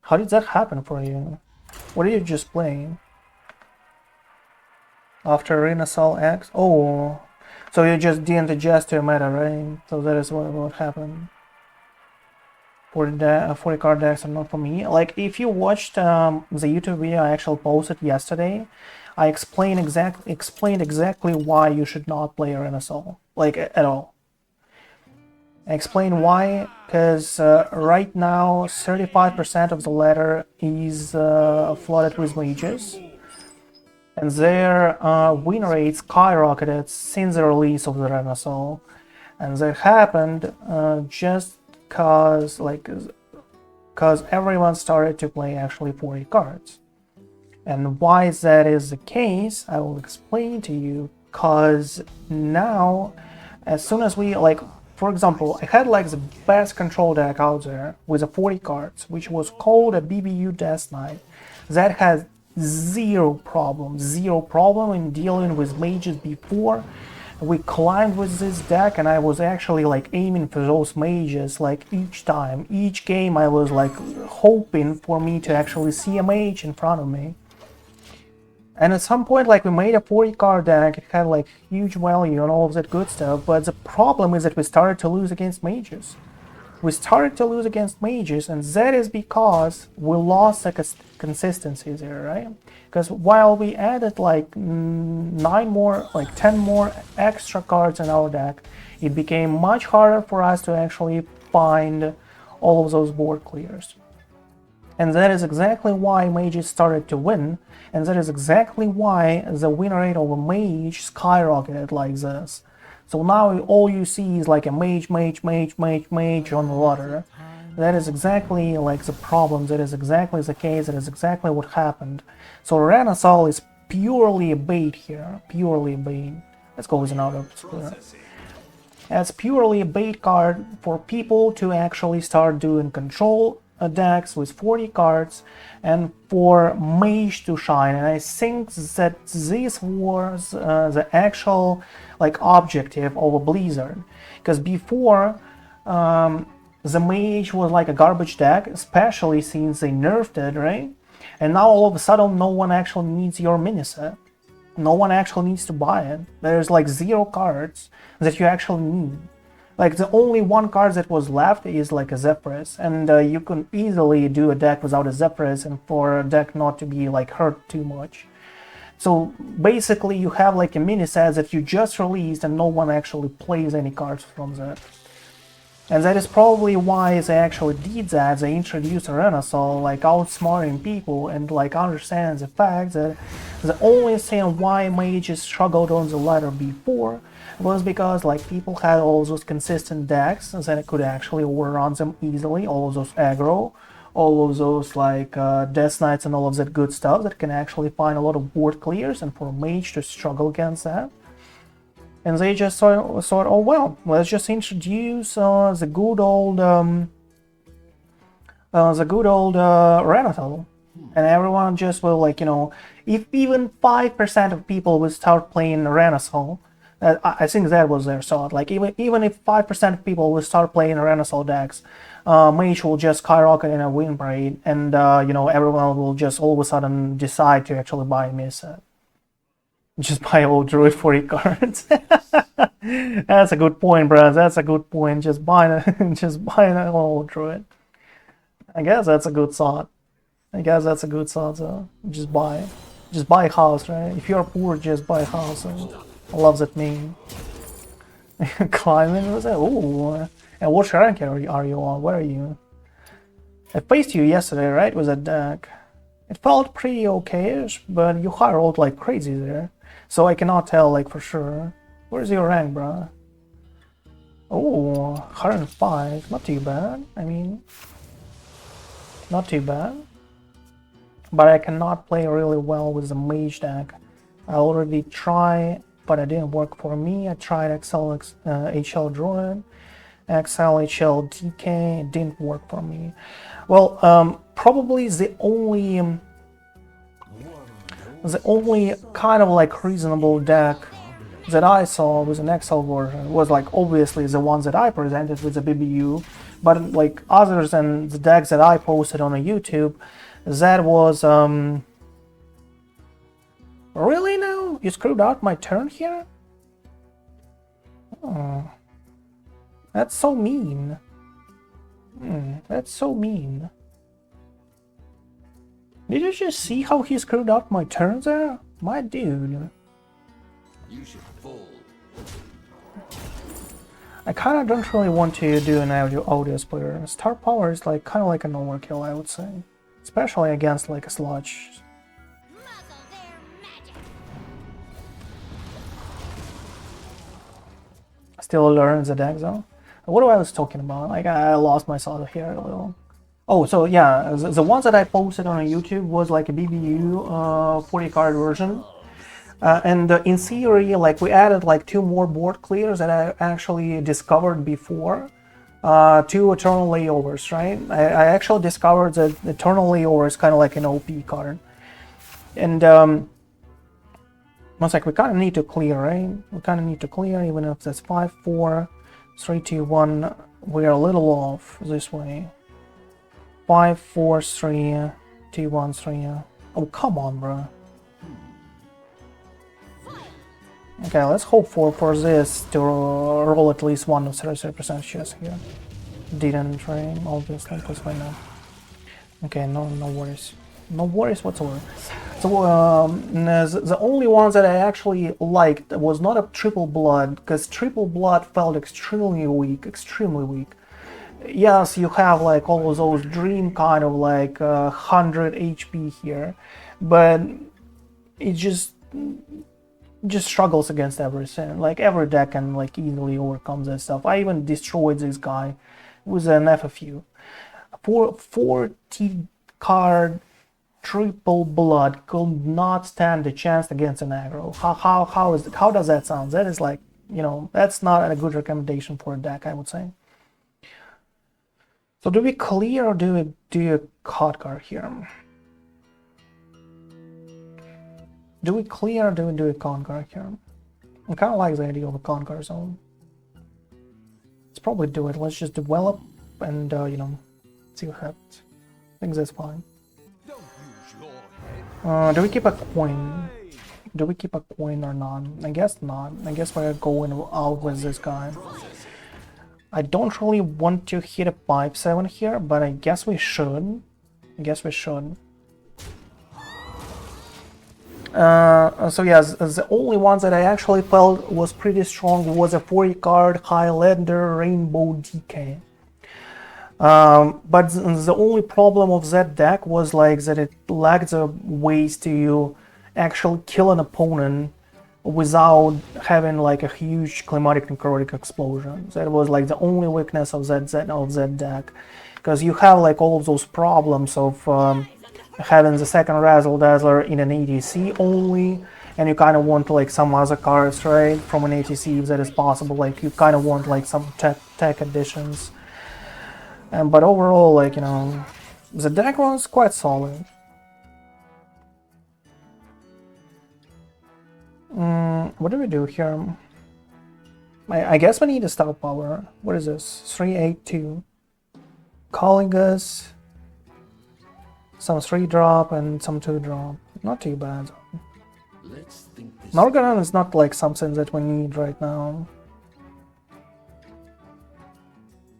A: How did that happen for you? What did you just play? After Arena Sol X? Oh, so you just didn't adjust to your meta, right? So that is what happened. 40 card decks are not for me. Like, if you watched the YouTube video I actually posted yesterday, I explained exactly why you should not play Arena Sol, like at all. Explain why, because right now 35% of the ladder is flooded with mages, and their win rate skyrocketed since the release of the Renaissance, and that happened just because everyone started to play actually 40 cards. And why that is the case, I will explain to you, because now, as soon as we, like, for example, I had like the best control deck out there with a 40 cards, which was called a BBU Death Knight, that has zero problem in dealing with mages before. We climbed with this deck, and I was actually like aiming for those mages like each time. Each game I was like hoping for me to actually see a mage in front of me. And at some point, like, we made a 40 card deck, it had like huge value and all of that good stuff, but the problem is that we started to lose against mages. We started to lose against mages, and that is because we lost the consistency there, right? Because while we added like 10 more extra cards in our deck, it became much harder for us to actually find all of those board clears. And that is exactly why mages started to win, and that is exactly why the win rate of a mage skyrocketed like this. So now all you see is like a mage on the ladder. That is exactly like the problem, that is exactly the case, that is exactly what happened. So Renaissance is purely a bait here, purely a bait. Let's go with another square. It's purely a bait card for people to actually start doing control decks with 40 cards and for mage to shine. And I think that this was the actual like objective of a Blizzard, because before the mage was like a garbage deck, especially since they nerfed it, right? And now all of a sudden no one actually needs your mini set. No one actually needs to buy it. There's like 0 cards that you actually need. Like the only one card that was left is like a Zephrys, and you can easily do a deck without a Zephrys and for a deck not to be like hurt too much. So basically you have like a mini set that you just released and no one actually plays any cards from that. And that is probably why they actually did that. They introduced a Renaissance, like outsmarting people and like understand the fact that the only thing why mages struggled on the ladder before was because like people had all those consistent decks and then it could actually overrun them easily, all of those aggro, all of those like Death Knights and all of that good stuff that can actually find a lot of board clears, and for a mage to struggle against that. And they just thought, oh well, let's just introduce the good old Renathal, and everyone just will like, you know, if even 5% of people will start playing Renathal, I think that was their thought. Like even if 5% of people will start playing Renaissance decks, Mage will just skyrocket in a win rate, and you know, everyone will just all of a sudden decide to actually buy a mini set. Just buy all Druid 40 cards. That's a good point, bro. That's a good point. Just buy an old Druid. I guess that's a good thought. So just buy a house, right? If you're poor, just buy a house. I love that meme. Climbing was it? Ooh. And what rank are you on? Where are you? I faced you yesterday, right? With that deck. It felt pretty okay-ish, but you high rolled like crazy there. So I cannot tell like for sure. Where's your rank, bro? Oh, 105. Not too bad. I mean, not too bad. But I cannot play really well with the mage deck. I already tried, but it didn't work for me. I tried XL HL Druid, XL HL DK, it didn't work for me. Well, probably the only kind of like reasonable deck that I saw with an XL version was like obviously the ones that I presented with the BBU, but like other than the decks that I posted on YouTube, that was really now? You screwed out my turn here? Oh, that's so mean. That's so mean. Did you just see how he screwed out my turn there? My dude.
D: You should fold.
A: I kind of don't really want to do an audio splitter. Star power is like kind of like an overkill, I would say, especially against like a sludge.
C: Muzzle their magic.
A: Still learn the deck though. What I was talking about? Like I lost myself here a little. Oh, so yeah, the ones that I posted on YouTube was like a BBU 40 card version. And in theory, like we added like 2 more board clears that I actually discovered before. 2 Eternal Layovers, right? I actually discovered that Eternal Layover is kind of like an OP card. And it's like we kind of need to clear, right? We kind of need to clear, even if that's 5, 4, 3, 2, 1. We're a little off this way. 5, 4, 3, 2, 1, 3. Oh, come on, bro. Okay, let's hope for this to roll at least one of 33% chance here. Didn't, right? Obviously, because why not? Okay, no worries. No worries whatsoever. So, the only ones that I actually liked was not a triple blood, because triple blood felt extremely weak. Yes, you have like all of those dream kind of like 100 HP here, but it just struggles against everything. Like every deck can like easily overcome this stuff. I even destroyed this guy with an FFU. 40 card triple blood could not stand a chance against an aggro. How does that sound? That is like, you know, that's not a good recommendation for a deck, I would say. So do we clear or do we do a card card here? Do we clear or do we do a con card here? I kind of like the idea of a con card zone. Let's probably do it. Let's just develop and, you know, see what happens. I think that's fine. Do we keep a coin? Do we keep a coin or not? I guess not. I guess we're going out with this guy. I don't really want to hit a 5-7 here, but I guess we should. So yes, the only ones that I actually felt was pretty strong was a 40 card Highlander Rainbow DK. But the only problem of that deck was like that it lacked the ways to actually kill an opponent without having like a huge climatic necrotic explosion. That was like the only weakness of that deck, because you have like all of those problems of having the second Razzle Dazzler in an ATC only, and you kind of want like some other cards, right, from an ATC if that is possible. Like you kind of want like some tech additions. But overall, like, you know, the deck was quite solid. What do we do here? I guess we need a star power. What is this? 3/8/2. Calling us. Some 3-drop and some 2-drop. Not too bad. Morganon is not like something that we need right now.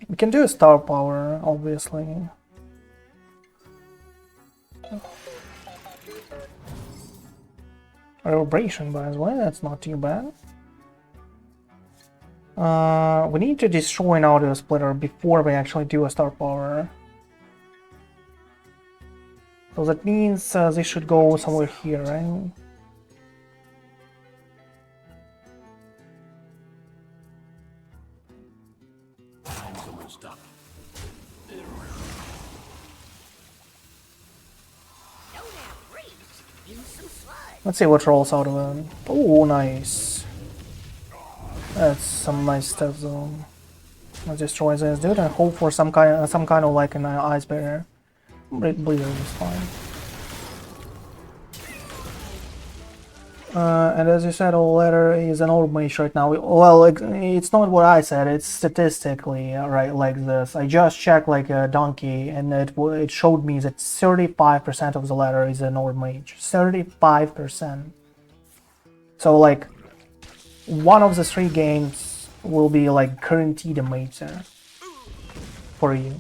A: We can do a star power, obviously. Reverberation, by the way, that's not too bad. We need to destroy an audio splitter before we actually do a star power. So that means they should go somewhere here, right? Let's see what rolls out of it. Oh, nice. That's some nice stuff, though. Let's destroy this dude and hope for some kind of like an ice barrier. Bleeder is fine. And as you said, all letter is an Orb Mage right now. Well, it's not what I said. It's statistically right like this. I just checked like a donkey, and it showed me that 35% of the letter is an Orb Mage. 35%. So like, one of the 3 games will be like guaranteed a mage there for you.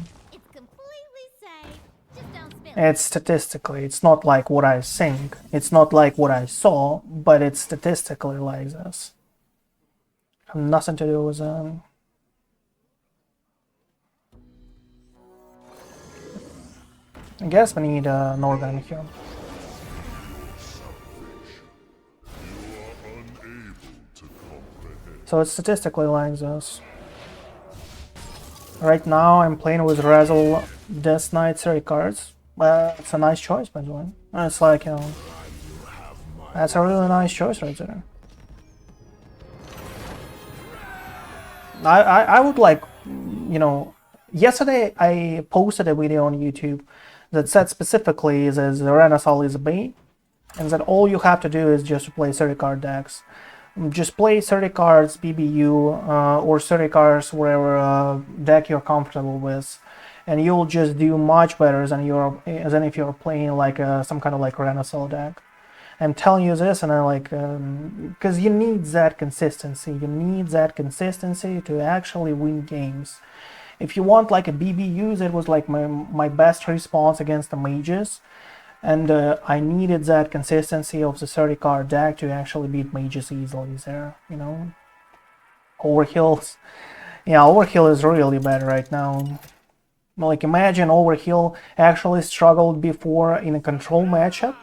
A: It's statistically, it's not like what I think, it's not like what I saw, but it's statistically like this. Have nothing to do with them. I guess we need an organ here. So it's statistically like this. Right now I'm playing with Razzle Death Knight 30 cards. It's a nice choice, by the way. It's like, you know, that's a really nice choice right there. I would like, you know, yesterday I posted a video on YouTube that said specifically that the Renaissance is a bait, and that all you have to do is just play 30 card decks. Just play 30 cards BBU or 30 cards whatever deck you're comfortable with, and you'll just do much better than if you're playing like some kind of like Renaissance deck. I'm telling you this, and I like because you need that consistency. You need that consistency to actually win games. If you want like a BBU, that was like my best response against the mages, and I needed that consistency of the 30 card deck to actually beat mages easily there, you know. Overkills, yeah, Overkill is really bad right now. Like imagine Overkill actually struggled before in a control matchup.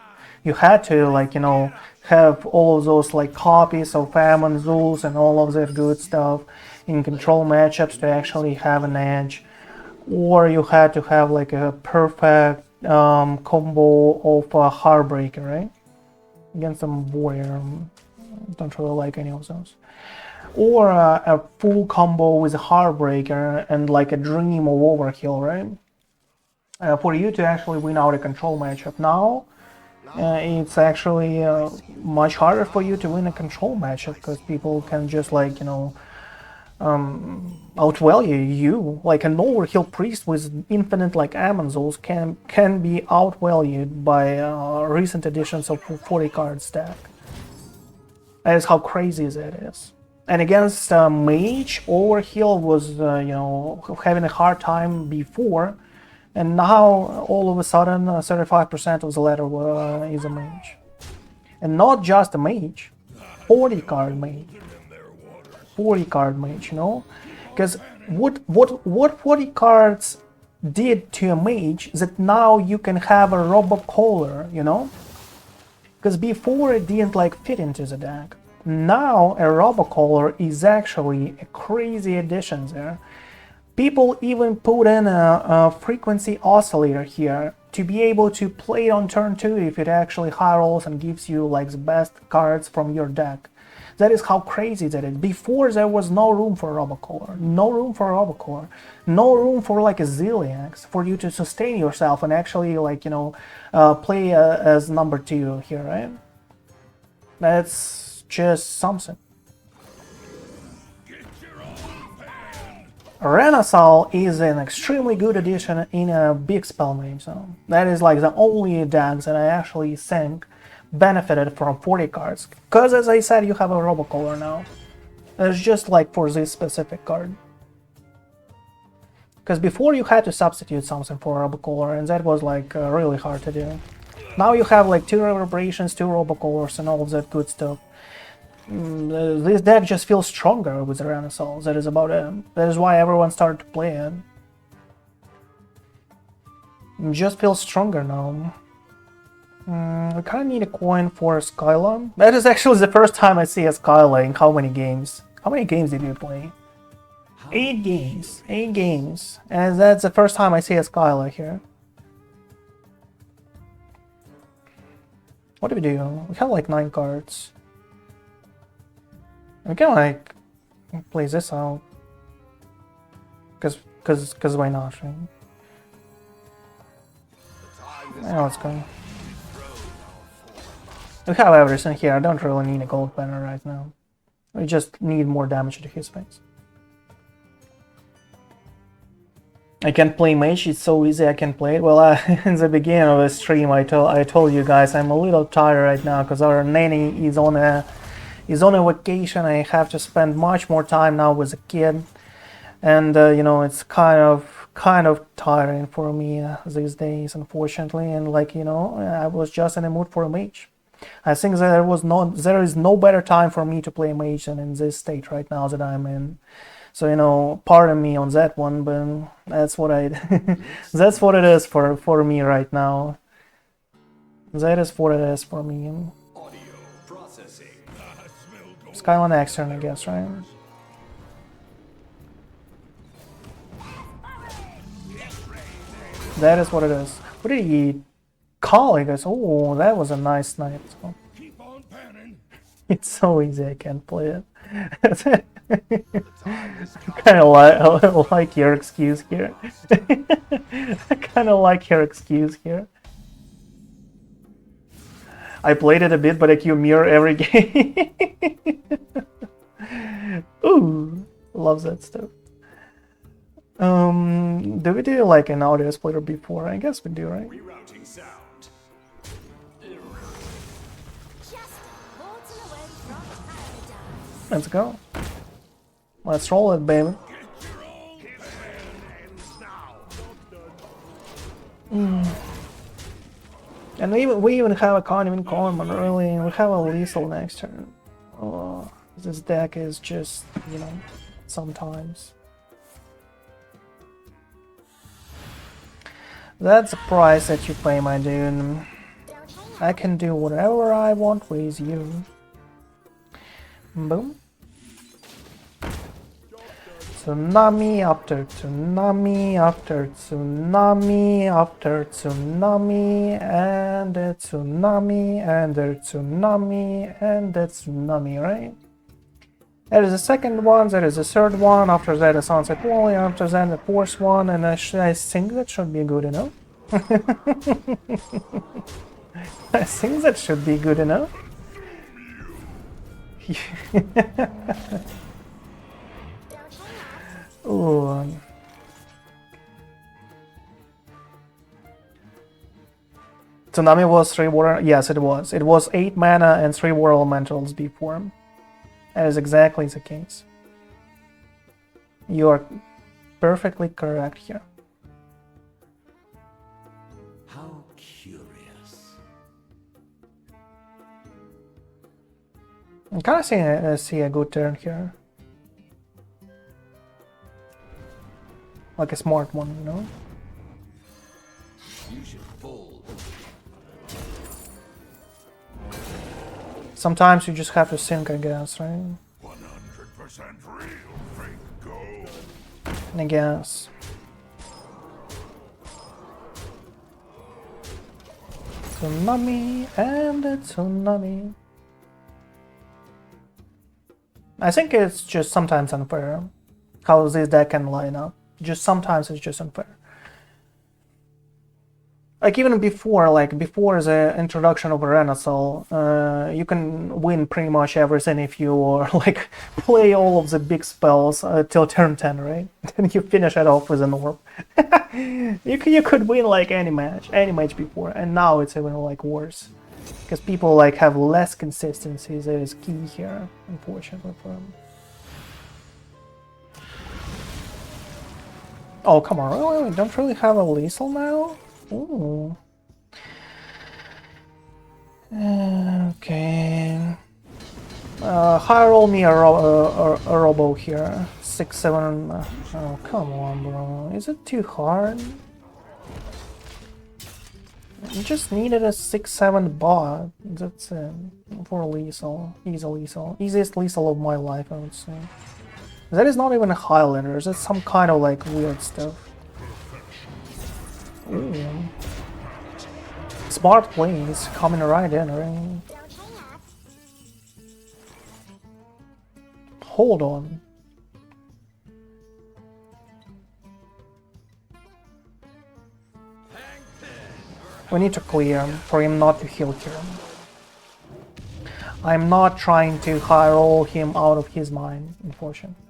A: You had to, like, you know, have all of those like copies of Famine Zulus and all of that good stuff in control matchups to actually have an edge, or you had to have like a perfect combo of Heartbreaker, right? Against some warrior, don't really like any of those. Or a full combo with a Heartbreaker and like a Dream of Overkill, right? For you to actually win out a control matchup. Now, it's actually much harder for you to win a control matchup because people can just like, you know, outvalue you. Like an Overkill priest with infinite like Amanzols can be outvalued by recent editions of 40 card stack. That is how crazy that is. And against Mage, Overkill was you know, having a hard time before, and now all of a sudden 35% of the ladder is a Mage. And not just a Mage, 40 card Mage. 40 card Mage, you know? Because what 40 cards did to a Mage that now you can have a Robocaller, you know? Because before it didn't like fit into the deck. Now a Robocaller is actually a crazy addition there. People even put in a frequency oscillator here to be able to play it on turn 2 if it actually high rolls and gives you like the best cards from your deck. That is how crazy that is. Before there was no room for Robocaller, no room for Robocaller, no room for like a Zilliax for you to sustain yourself and actually like, you know, play as number 2 here, right? That's just something. Renaissance is an extremely good addition in a Big Spell Mage, so that is like the only deck that I actually think benefited from 40 cards. Because as I said, you have a Robocaller now. It's just like for this specific card. Because before you had to substitute something for a Robocaller, and that was like really hard to do. Now you have like 2 Reverberations, 2 Robocallers, and all of that good stuff. This deck just feels stronger with the Renaissance. That is about it. That is why everyone started to play it. It just feels stronger now. I kind of need a coin for Skyla. That is actually the first time I see a Skyla in how many games? How many games did you play? 8 games. 8 games. And that's the first time I see a Skyla here. What do we do? We have like 9 cards. We can like play this out. Cause why not, right? Now let's go. We have everything here. I don't really need a gold banner right now. We just need more damage to his face. I can play Mage, it's so easy I can play it. Well, in the beginning of the stream I told you guys I'm a little tired right now because our nanny is on a vacation. I have to spend much more time now with the kid, and you know, it's kind of tiring for me these days, unfortunately. And like, you know, I was just in the mood for a Mage. I think there is no better time for me to play mage than in this state right now that I'm in. So, you know, pardon me on that one, but that's what that's what it is for me right now. That is what it is for me.
D: Audio processing.
A: Skyline next turn, I guess, right? That is what it is. What did he call? He goes, oh, that was a nice snipe. So,
B: Keep on panning.
A: it's so easy, I can't play it. Kind of like your excuse here. I kind of like your excuse here. I played it a bit, but I queue mirror every game. Ooh, love that stuff. Do we do like an audio splitter before? I guess we do, right?
D: Rerouting sound.
C: Just bolting away from paradise.
A: Let's go. Let's roll it, baby. And we even have a can't even common early, and we have a lethal next turn. Oh, this deck is just, you know, sometimes. That's the price that you pay, my dude. I can do whatever I want with you. Boom. Tsunami after tsunami after tsunami after tsunami and a tsunami and a tsunami and a tsunami, right? There is a second one, there is a third one, after that a sunset wall, after that a fourth one, and I think that should be good enough. I think that should be good enough. Ooh. Tsunami was 3 water. Yes, it was. It was 8 mana and 3 war elementals before him. That is exactly the case. You are perfectly correct here.
D: How curious.
A: I kind of see a good turn here. Like a smart one, you know?
D: You should fold.
A: Sometimes you just have to think, I guess, right?
B: 100% real. Fake gold.
A: I guess. Tsunami and a tsunami. I think it's just sometimes unfair how this deck can line up. Just sometimes it's just unfair. Like even before the introduction of Renaissance, you can win pretty much everything if you like play all of the big spells till turn 10, right? Then you finish it off with an orb. you could win like any match before, and now it's even like worse because people like have less consistency. That is key here, unfortunately for them. Oh, come on, really? We don't really have a lethal now? Ooh. Okay. High roll me a robo here. 6-7. Oh, come on, bro. Is it too hard? You just needed a 6-7 bot. That's it. For lethal. Easy lethal. Easiest lethal of my life, I would say. That is not even a Highlander, that's some kind of like weird stuff. Ooh. Smart plays coming right in, right? Hold on. We need to clear him for him not to heal here. I'm not trying to high roll him out of his mind, unfortunately.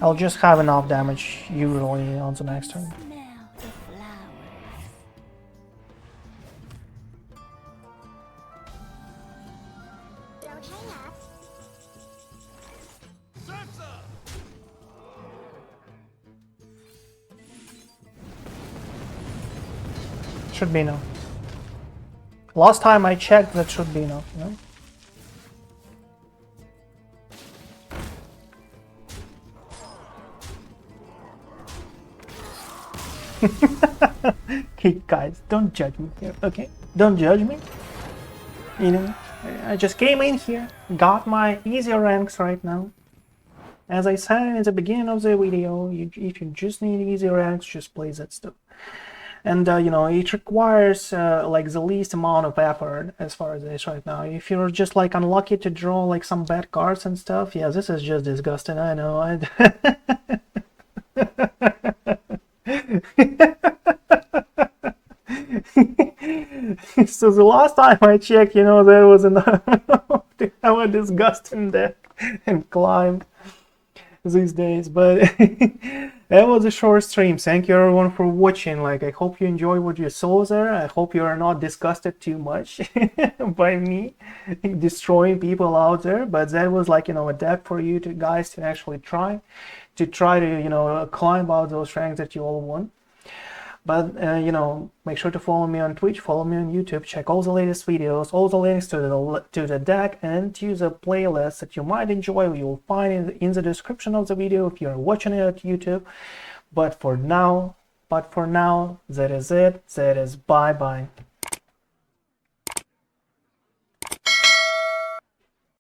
A: I'll just have enough damage usually on the next turn.
C: Smell the flowers. Don't hang up.
A: Should be enough. Last time I checked, that should be enough, you know? Okay, guys, don't judge me here, okay? Don't judge me. You know, I just came in here, got my easier ranks right now. As I said at the beginning of the video, if you just need easy ranks, just play that stuff. And you know, it requires like the least amount of effort as far as this right now. If you're just like unlucky to draw like some bad cards and stuff, yeah, this is just disgusting. I know. So the last time I checked, you know, there was enough to have a disgusting deck and climb these days, but that was a short stream. Thank you everyone for watching. Like, I hope you enjoyed what you saw there. I hope you are not disgusted too much by me destroying people out there, but that was like, you know, a deck for you to guys to actually try to you know, climb out those ranks that you all want. But you know, make sure to follow me on Twitch, follow me on YouTube, check all the latest videos, all the links to the deck and to the playlist that you might enjoy. You will find in the description of the video if you're watching it at YouTube. But for now, that is it. That is bye bye.